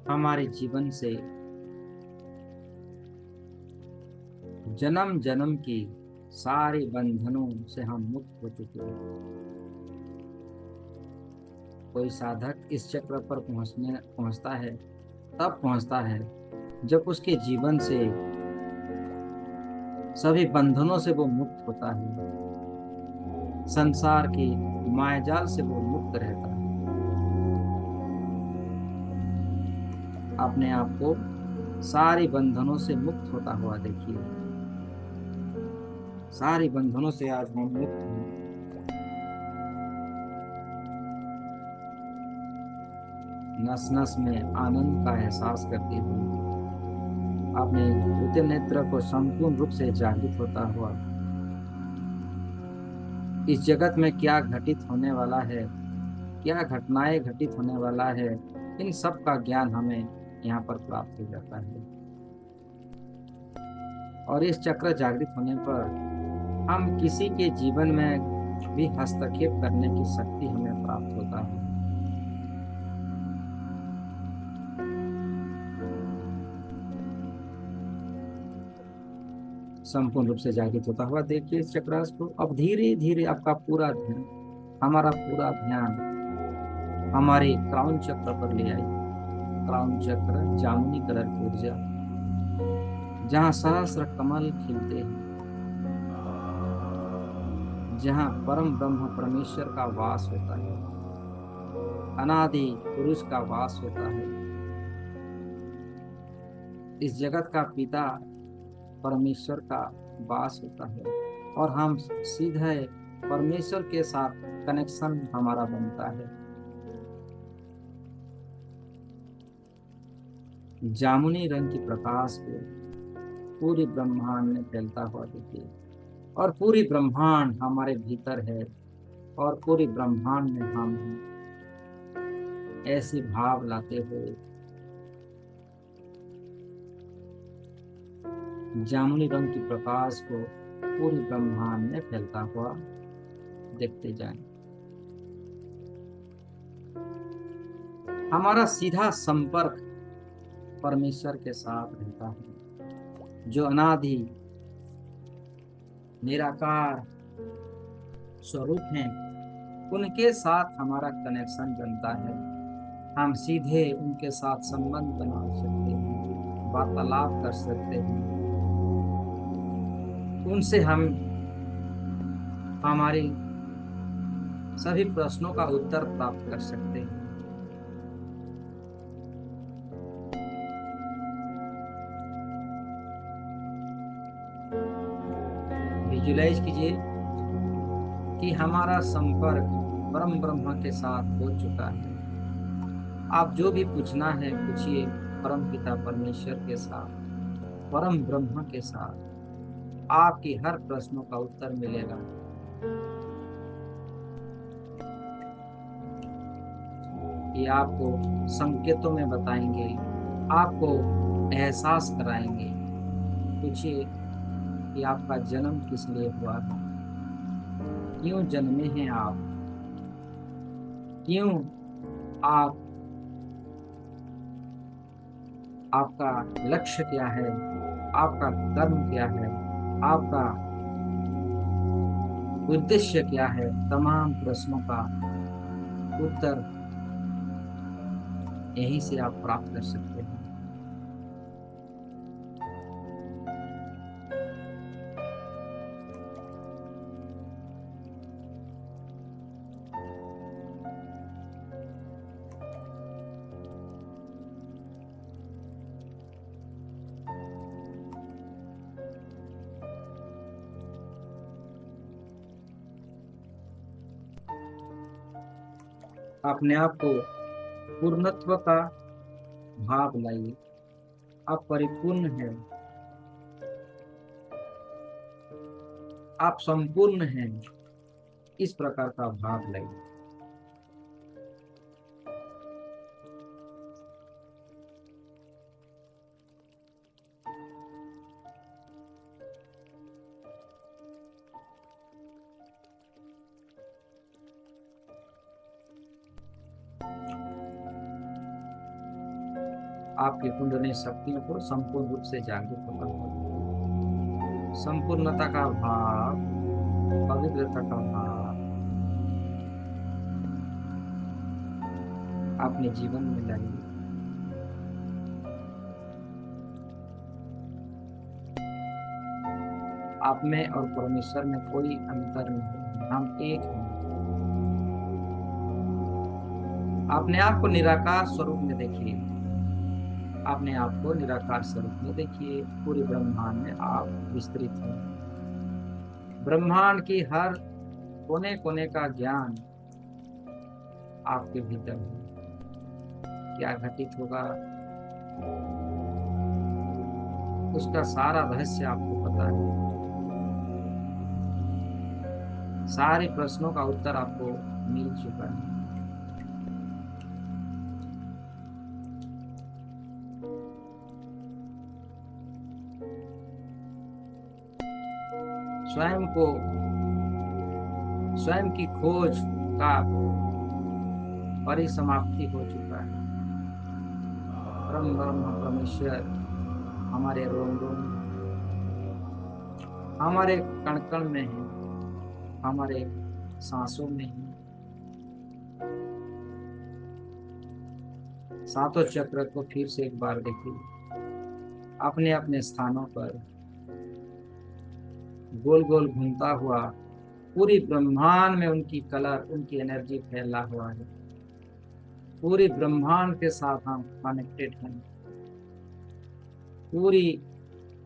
हमारे जीवन से जन्म जन्म की सारे बंधनों से हम मुक्त हो चुके हैं। कोई साधक इस चक्र पर पहुंचता है, तब पहुंचता है जब उसके जीवन से सभी बंधनों से वो मुक्त होता है, संसार के मायाजाल से वो मुक्त रहता है। अपने आप को सारी बंधनों से मुक्त होता हुआ देखिए। सारी बंधनों से आज हम मुक्त हैं। नस नस में आनंद का एहसास करते हुए अपने द्वितीय नेत्र को संपूर्ण रूप से जागृत होता हुआ इस जगत में क्या घटित होने वाला है, क्या घटनाएं घटित होने वाला है, इन सब का ज्ञान हमें यहाँ पर प्राप्त हो जाता है। और इस चक्र जागृत होने पर हम किसी के जीवन में भी हस्तक्षेप करने की शक्ति हमें प्राप्त होता है। संपूर्ण रूप से जागृत होता हुआ देखिए इस चक्रास को। अब धीरे धीरे आपका पूरा ध्यान, हमारा पूरा ध्यान हमारे क्राउन चक्र पर ले आइए। क्राउन चक्र जामुनी कलर की ऊर्जा, जहाँ सहस्र कमल खिलते हैं, जहाँ परम ब्रह्म परमेश्वर का वास होता है, अनादि पुरुष का वास होता है। इस जगत का पिता परमेश्वर का वास होता है और हम सीधे परमेश्वर के साथ कनेक्शन हमारा बनता है। जामुनी रंग की प्रकाश को पूरी ब्रह्मांड में फैलता हुआ देखिए, और पूरी ब्रह्मांड हमारे भीतर है और पूरी ब्रह्मांड में हम हैं। ऐसी भाव लाते हुए जामुनी रंग की प्रकाश को पूरी ब्रह्मांड में फैलता हुआ देखते जाएं। हमारा सीधा संपर्क परमेश्वर के साथ रहता है, जो अनादि निराकार स्वरूप हैं। उनके साथ हमारा कनेक्शन बनता है। हम सीधे उनके साथ संबंध बना सकते हैं, वार्तालाप कर सकते हैं। उनसे हम हमारी सभी प्रश्नों का उत्तर प्राप्त कर सकते हैं। विजुलाइज कीजिए कि हमारा संपर्क परम ब्रह्म के साथ हो चुका है। आप जो भी पूछना है पूछिए परम पिता परमेश्वर के साथ, परम ब्रह्म के साथ। आपकी हर प्रश्नों का उत्तर मिलेगा। ये आपको संकेतों में बताएंगे, आपको एहसास कराएंगे। पूछिए कि आपका जन्म किस लिए हुआ है, क्यों जन्मे हैं आप, क्यों आप, आपका लक्ष्य क्या है, आपका कर्म क्या है, आपका उद्देश्य क्या है। तमाम प्रश्नों का उत्तर यहीं से आप प्राप्त कर सकते हैं। अपने आप को पूर्णत्व का भाव लाइए। आप परिपूर्ण हैं, आप संपूर्ण हैं, इस प्रकार का भाव लाइए। आपकी कुंडली शक्तियों को संपूर्ण रूप से जागृत होकर संपूर्णता का भाव, पवित्रता का भाव अपने जीवन में लाइए। आप में और परमेश्वर में कोई अंतर नहीं, हम एक हैं। अपने आप को निराकार स्वरूप में देखिए, अपने आप को निराकार स्वरूप में देखिए। पूरे ब्रह्मांड में आप विस्तृत हैं। ब्रह्मांड की हर कोने कोने का ज्ञान आपके भीतर है। क्या घटित होगा उसका सारा रहस्य आपको पता है। सारे प्रश्नों का उत्तर आपको मिल चुका है। स्वयं को, स्वयं की खोज का परिसमाप्ति हो चुका है। परम ब्रह्म परमेश्वर हमारे रोम रोम, हमारे कण कण में है, हमारे सांसों में है। सातों चक्र को फिर से एक बार देखिए, अपने अपने स्थानों पर गोल गोल घूमता हुआ पूरी ब्रह्मांड में उनकी कलर, उनकी एनर्जी फैला हुआ है। पूरी ब्रह्मांड के साथ हम कनेक्टेड हैं। पूरी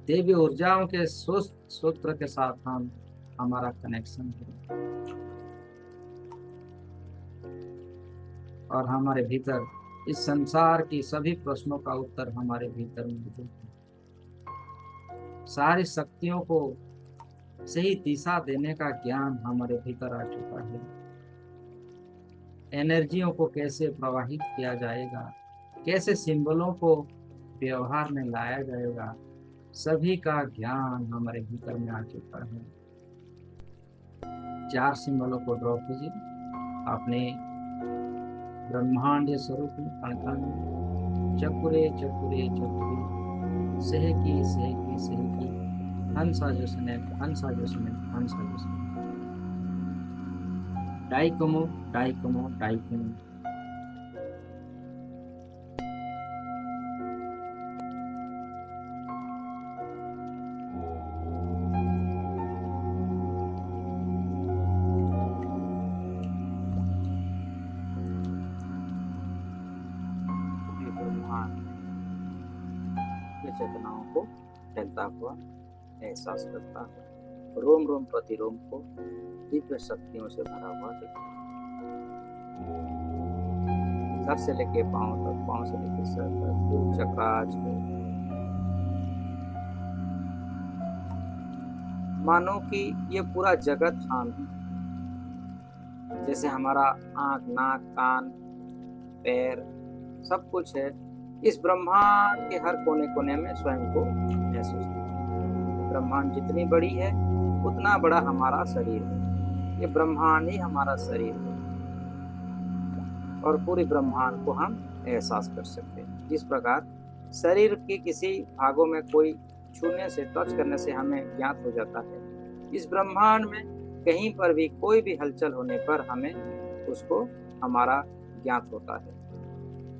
देवी ऊर्जाओं के सूत्र के साथ हम, हमारा कनेक्शन है। और हमारे भीतर इस संसार की सभी प्रश्नों का उत्तर हमारे भीतर मौजूद है। सारी शक्तियों को सही दिशा देने का ज्ञान हमारे भीतर आ चुका है। एनर्जियों को कैसे प्रवाहित किया जाएगा, कैसे सिंबलों को व्यवहार में लाया जाएगा, सभी का ज्ञान हमारे भीतर में आ चुका है। 4 सिंबलों को ड्रॉ कीजिए अपने ब्रह्मांड स्वरूप में, कण में। चकुरे चकुरे चकुरे, सहकी सहकी सहकी, हंसा जो सुने, हंसा जो सुने, हंसा जो सुने। डाइकोमो डाइकोमो डाइकोमो। चेतनाओं को फैलता हुआ एहसास करता है। रोम रोम प्रति रोम को दिव्य शक्तियों से भरा हुआ दिखता है। सर से लेके पांव तक, पांव से लेके सर तक, चक्राज को मानो कि ये पूरा जगत हम है। जैसे हमारा आंख, नाक, कान, पैर सब कुछ है। इस ब्रह्मांड के हर कोने कोने में स्वयं को महसूस करते। ब्रह्मांड जितनी बड़ी है उतना बड़ा हमारा शरीर है। ये ब्रह्मांड ही हमारा शरीर है और पूरी ब्रह्मांड को हम एहसास कर सकते हैं। जिस प्रकार शरीर के किसी भागों में कोई छूने से, टच करने से हमें ज्ञात हो जाता है, इस ब्रह्मांड में कहीं पर भी कोई भी हलचल होने पर हमें उसको हमारा ज्ञात होता है।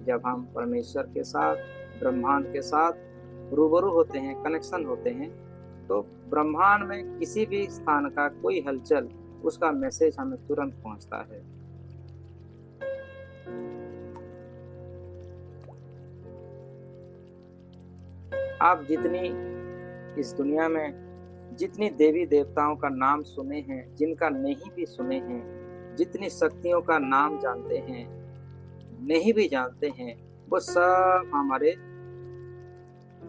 जब हम परमेश्वर के साथ, ब्रह्मांड के साथ रूबरू होते हैं, कनेक्शन होते हैं, तो ब्रह्मांड में किसी भी स्थान का कोई हलचल, उसका मैसेज हमें तुरंत पहुंचता है। आप जितनी इस दुनिया में जितनी देवी देवताओं का नाम सुने हैं, जिनका नहीं भी सुने हैं, जितनी शक्तियों का नाम जानते हैं, नहीं भी जानते हैं, वो सब हमारे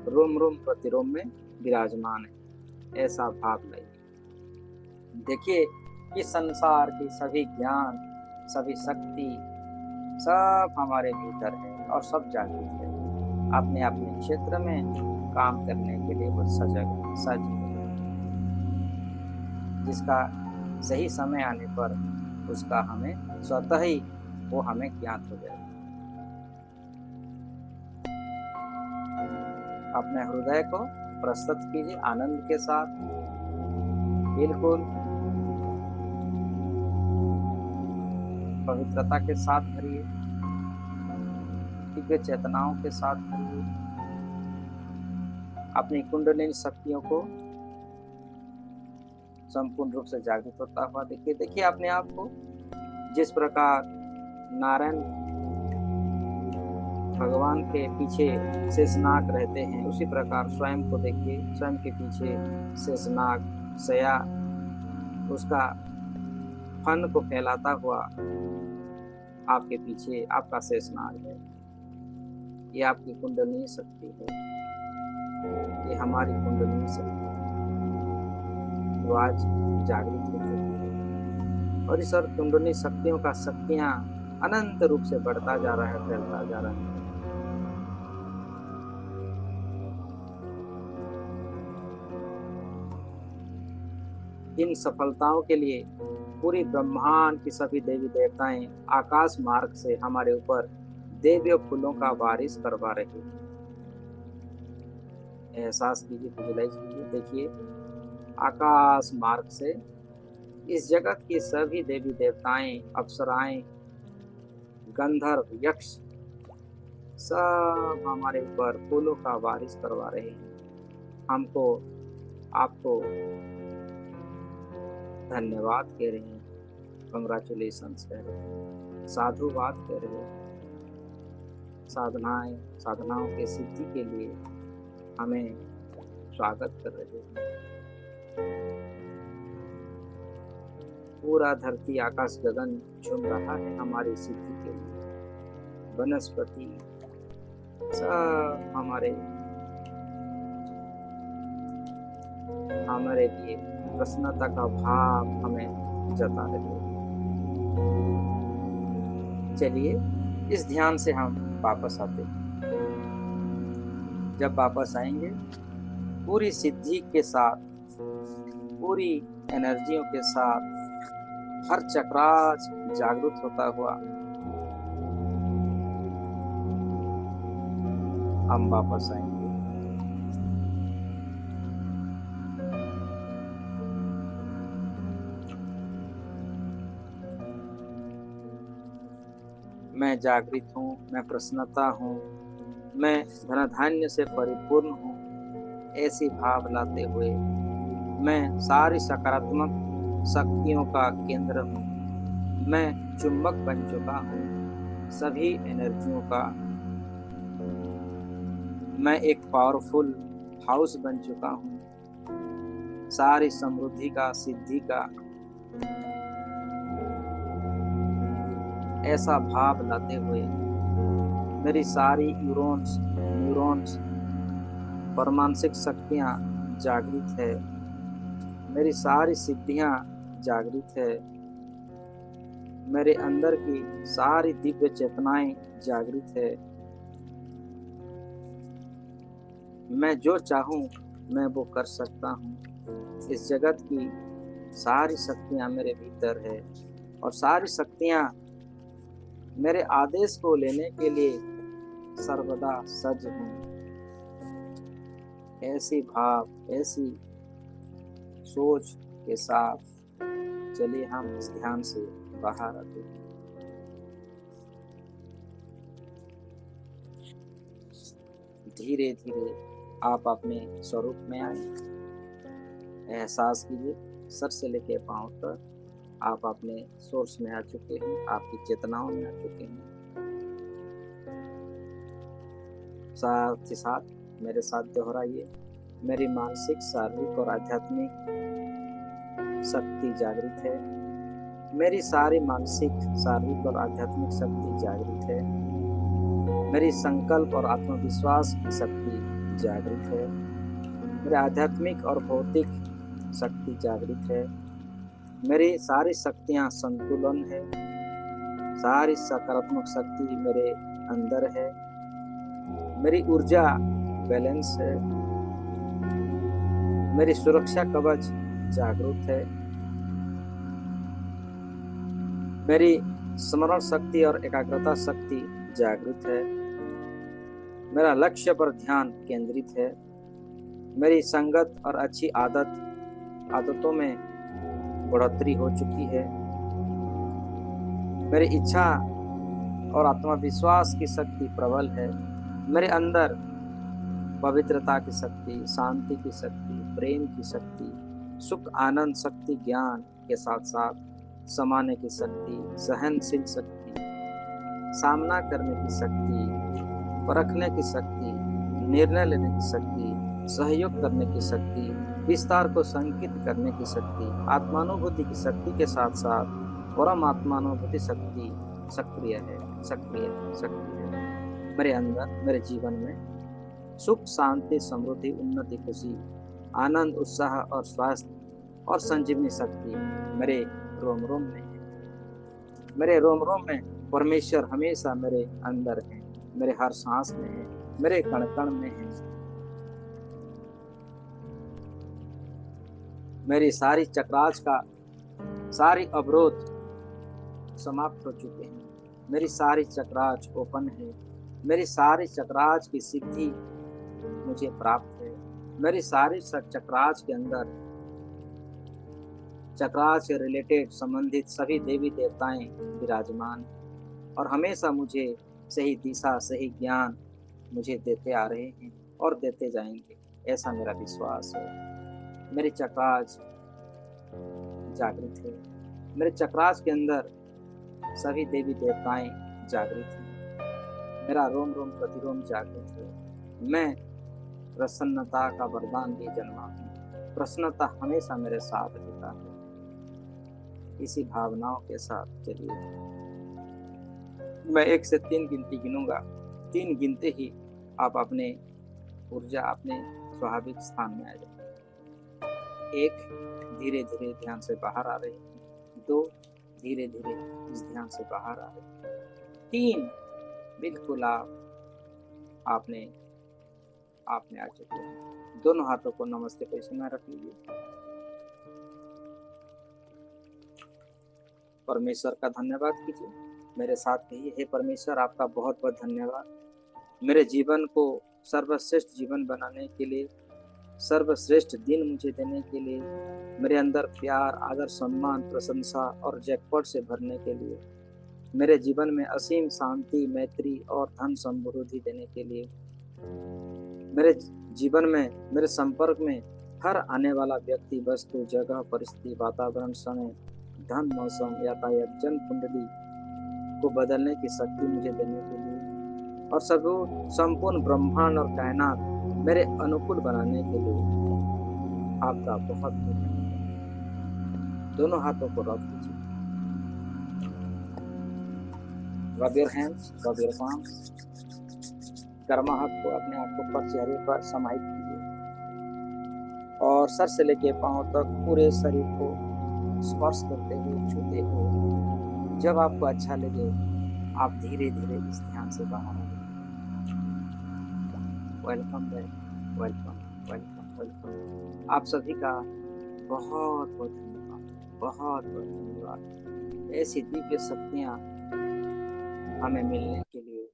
रोम रोम प्रतिरोम में विराजमान है। ऐसा भाव लाइए। देखिए कि संसार की सभी ज्ञान, सभी शक्ति सब हमारे भीतर है और सब जागृत है। अपने अपने क्षेत्र में काम करने के लिए वो सजग है। जिसका सही समय आने पर उसका हमें स्वतः ही वो हमें ज्ञात हो जाएगा। अपने हृदय को प्रस्तुत कीजिए आनंद के साथ, बिल्कुल पवित्रता के साथ भरिए, दिव्य चेतनाओं के साथ भरिए। अपनी कुंडलिनी शक्तियों को संपूर्ण रूप से जागृत होता हुआ देखिए। देखिए अपने आप को, जिस प्रकार नारायण भगवान के पीछे शेषनाग रहते हैं, उसी प्रकार स्वयं को देखिए। स्वयं के पीछे शेषनाग सया उसका फन को फैलाता हुआ आपके पीछे आपका शेषनाग है। ये आपकी कुंडलिनी शक्ति है, ये हमारी कुंडलिनी शक्ति है। तो आज जागृत हो चुकी है और इस और कुंडलिनी शक्तियों का शक्तियां अनंत रूप से बढ़ता जा रहा है, फैलता जा रहा है। इन सफलताओं के लिए पूरी ब्रह्मांड की सभी देवी देवताएं आकाश मार्ग से हमारे ऊपर दिव्य फूलों का बारिश करवा रही है। एहसास कीजिए, विजुलाइज कीजिए। देखिए आकाश मार्ग से इस जगत की सभी देवी देवताएं, अप्सराएं, गंधर्व, यक्ष सब हमारे ऊपर फूलों का बारिश करवा रहे हैं। हमको, आपको धन्यवाद कह रहे हैं, कंग्रेचुलेशंस कह रहे हैं, साधुवाद कह रहे हैं। साधनाओं के सिद्धि के लिए हमें स्वागत कर रहे हैं। पूरा धरती, आकाश, गगन झूम रहा है हमारी सिद्धि के लिए। वनस्पति सब हमारे लिए प्रसन्नता का भाव हमें जता रहे हैं। चलिए इस ध्यान से हम वापस आते हैं। जब वापस आएंगे पूरी सिद्धि के साथ, पूरी एनर्जियों के साथ हर चक्राज जागृत होता हुआ हम वापस आएंगे। मैं जागृत हूँ, मैं प्रसन्नता हूँ, मैं धनधान्य से परिपूर्ण हूँ, ऐसी भाव लाते हुए मैं सारी सकारात्मक शक्तियों का केंद्र हूँ। मैं चुंबक बन चुका हूँ सभी एनर्जियों का। मैं एक पावरफुल हाउस बन चुका हूँ सारी समृद्धि का, सिद्धि का। ऐसा भाव लाते हुए मेरी सारी न्यूरॉन्स और मानसिक शक्तियाँ जागृत है, मेरी सारी सिद्धियाँ जागृत है, मेरे अंदर की सारी दिव्य चेतनाएं जागृत है। मैं जो चाहूं मैं वो कर सकता हूं। इस जगत की सारी शक्तियां मेरे भीतर है और सारी शक्तियां मेरे आदेश को लेने के लिए सर्वदा सज्ज हैं। ऐसी भाव, ऐसी सोच के साथ चलिए हम इस ध्यान से बाहर आते हैं। धीरे धीरे आप अपने स्वरूप में आए। एहसास कीजिए सर से लेकर पांव तक आप अपने सोर्स में आ चुके हैं, आपकी चेतनाओं में आ चुके हैं। साथ ही साथ मेरे साथ दोहराइए, मेरी मानसिक, शारीरिक और आध्यात्मिक शक्ति जागृत है। मेरी सारी मानसिक, शारीरिक और आध्यात्मिक शक्ति जागृत है। मेरी संकल्प और आत्मविश्वास की शक्ति जागृत है। मेरी आध्यात्मिक और भौतिक शक्ति जागृत है। मेरी सारी शक्तियां संतुलन है। सारी सकारात्मक शक्ति मेरे अंदर है। मेरी ऊर्जा बैलेंस है। मेरी सुरक्षा कवच जागरूक है। मेरी स्मरण शक्ति और एकाग्रता शक्ति जागृत है। मेरा लक्ष्य पर ध्यान केंद्रित है। मेरी संगत और अच्छी आदतों में बढ़ोतरी हो चुकी है। मेरी इच्छा और आत्मविश्वास की शक्ति प्रबल है। मेरे अंदर पवित्रता की शक्ति, शांति की शक्ति, प्रेम की शक्ति, सुख आनंद शक्ति, ज्ञान के साथ साथ समाने की शक्ति, सहनशील शक्ति, सामना करने की शक्ति, परखने की शक्ति, निर्णय लेने की शक्ति, सहयोग करने की शक्ति, विस्तार को संकित करने की शक्ति, आत्मानुभूति की शक्ति के साथ साथ परम आत्मानुभूति शक्ति सक्रिय है। मेरे अंदर, मेरे जीवन में सुख, शांति, समृद्धि, उन्नति, खुशी, आनंद, उत्साह और स्वास्थ्य और संजीवनी शक्ति मेरे रोम रोम में है। मेरे रोम रोम में परमेश्वर हमेशा मेरे अंदर है, मेरे हर सांस में है, मेरे कण कण में है। मेरी सारी चक्राच का सारी अवरोध समाप्त हो चुके हैं। मेरी सारी चक्राच ओपन है। मेरी सारी चक्राच की सिद्धि मुझे प्राप्त है। मेरी सारी चक्राच के अंदर चक्राच से रिलेटेड संबंधित सभी देवी देवताएं विराजमान और हमेशा मुझे सही दिशा, सही ज्ञान मुझे देते आ रहे हैं और देते जाएंगे, ऐसा मेरा विश्वास है। मेरी चक्राच जागृत है। मेरे चक्राच के अंदर सभी देवी देवताएं जागृत हैं। मेरा रोम रोम प्रतिरोम जागृत है। मैं प्रसन्नता का वरदान भी जन्मा हूँ। प्रसन्नता हमेशा मेरे साथ रहता है। इसी भावनाओं के साथ चलिए मैं 1 से 3 गिनती गिनूंगा। 3 गिनते ही आप अपने ऊर्जा, अपने स्वाभाविक स्थान में आ जाए। 1, धीरे धीरे ध्यान से बाहर आ रहे हैं। 2, धीरे धीरे इस ध्यान से बाहर आ रहे हैं। 3, बिल्कुल आपने आप में आ चुके हैं। दोनों हाथों को नमस्ते पोजीशन में रख लीजिए। परमेश्वर का धन्यवाद कीजिए, मेरे साथ कहिए, हे परमेश्वर आपका बहुत बहुत धन्यवाद मेरे जीवन को सर्वश्रेष्ठ जीवन बनाने के लिए, सर्वश्रेष्ठ दिन मुझे देने के लिए, मेरे अंदर प्यार, आदर, सम्मान, प्रशंसा और जैकपॉट से भरने के लिए, मेरे जीवन में असीम शांति, मैत्री और धन समृद्धि देने के लिए, मेरे जीवन में, मेरे संपर्क में हर आने वाला व्यक्ति, वस्तु, जगह, परिस्थिति, वातावरण, समय, धन, मौसम, यातायात, जन्म कुंडली को बदलने की शक्ति मुझे देने के लिए और सब संपूर्ण ब्रह्मांड और कायनात मेरे अनुकूल बनाने के लिए आपका बहुत बहुत धन्यवाद। दोनों हाथों को रब कीजिए। Rub your hands, rub your palms. Karma हाथ को अपने आप को ऊपर चेहरे पर समाहित कीजिए और सर से लेके पांव तक पूरे शरीर को स्पर्श करते हुए, छूते हुए, जब आपको अच्छा लगे आप धीरे धीरे इस ध्यान से बाहर आए। Welcome back, welcome, welcome, welcome. आप सभी का बहुत बहुत धन्यवाद, बहुत बहुत धन्यवाद। ऐसी दिव्य शक्तियाँ हमें मिलने के लिए,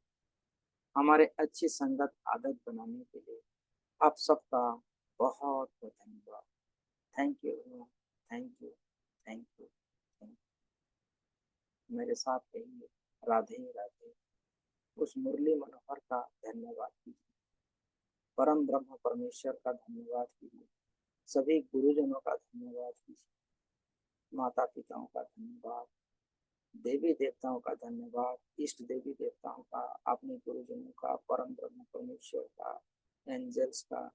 हमारे अच्छी संगत आदत बनाने के लिए आप सबका बहुत बहुत धन्यवाद। Thank you, thank you, thank you, thank you. मेरे साथ कहिए, राधे राधे। उस मुरली मनोहर का धन्यवाद कीजिए, परम ब्रह्म परमेश्वर का धन्यवाद कीजिए, सभी गुरुजनों का धन्यवाद कीजिए, माता पिताओं का धन्यवाद, देवी देवताओं का धन्यवाद, इष्ट देवी देवताओं का, अपने गुरुजनों का, परम ब्रह्म परमेश्वर का, एंजल्स का,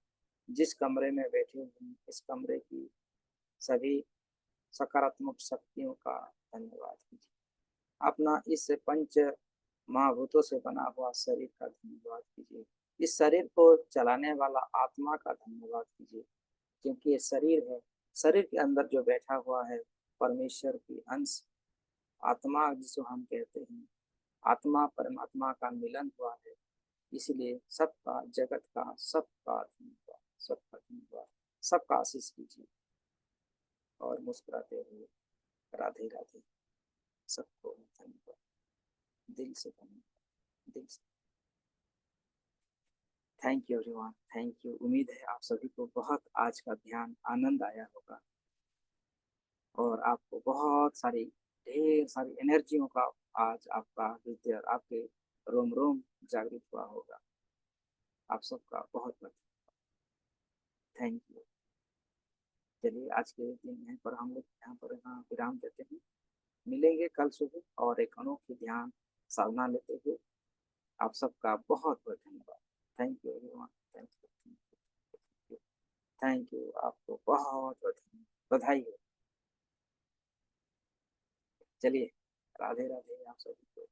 जिस कमरे में बैठे हुए इस कमरे की सभी सकारात्मक शक्तियों का धन्यवाद कीजिए। अपना इस पंच महाभूतों से बना हुआ शरीर का धन्यवाद कीजिए। इस शरीर को चलाने वाला आत्मा का धन्यवाद कीजिए, क्योंकि ये शरीर है, शरीर के अंदर जो बैठा हुआ है परमेश्वर की अंश आत्मा, जिसको हम कहते हैं, आत्मा परमात्मा का मिलन हुआ है। इसलिए सबका, जगत का, सबका धन्यवाद, सबका धन्यवाद, सबका आशीष कीजिए और मुस्कुराते हुए राधे राधे। सबको धन्यवाद, दिल से धन्यवाद, दिल से। Thank you everyone, thank you. उम्मीद है आप सभी को बहुत आज का ध्यान आनंद आया होगा और आपको बहुत सारी, ढेर सारी एनर्जियों का आज आपका हृदय, आपके रोम रोम जागृत हुआ होगा। आप सबका बहुत बहुत थैंक यू। चलिए आज के दिन यहीं पर हम लोग यहाँ पर विराम देते हैं। मिलेंगे कल सुबह और एक अनोखी ध्यान साधना लेते हुए। आप सबका बहुत बहुत धन्यवाद। Thank you everyone, thank you, thank you. आपको बहुत बहुत बधाई हो। चलिए, राधे राधे आप सभी को।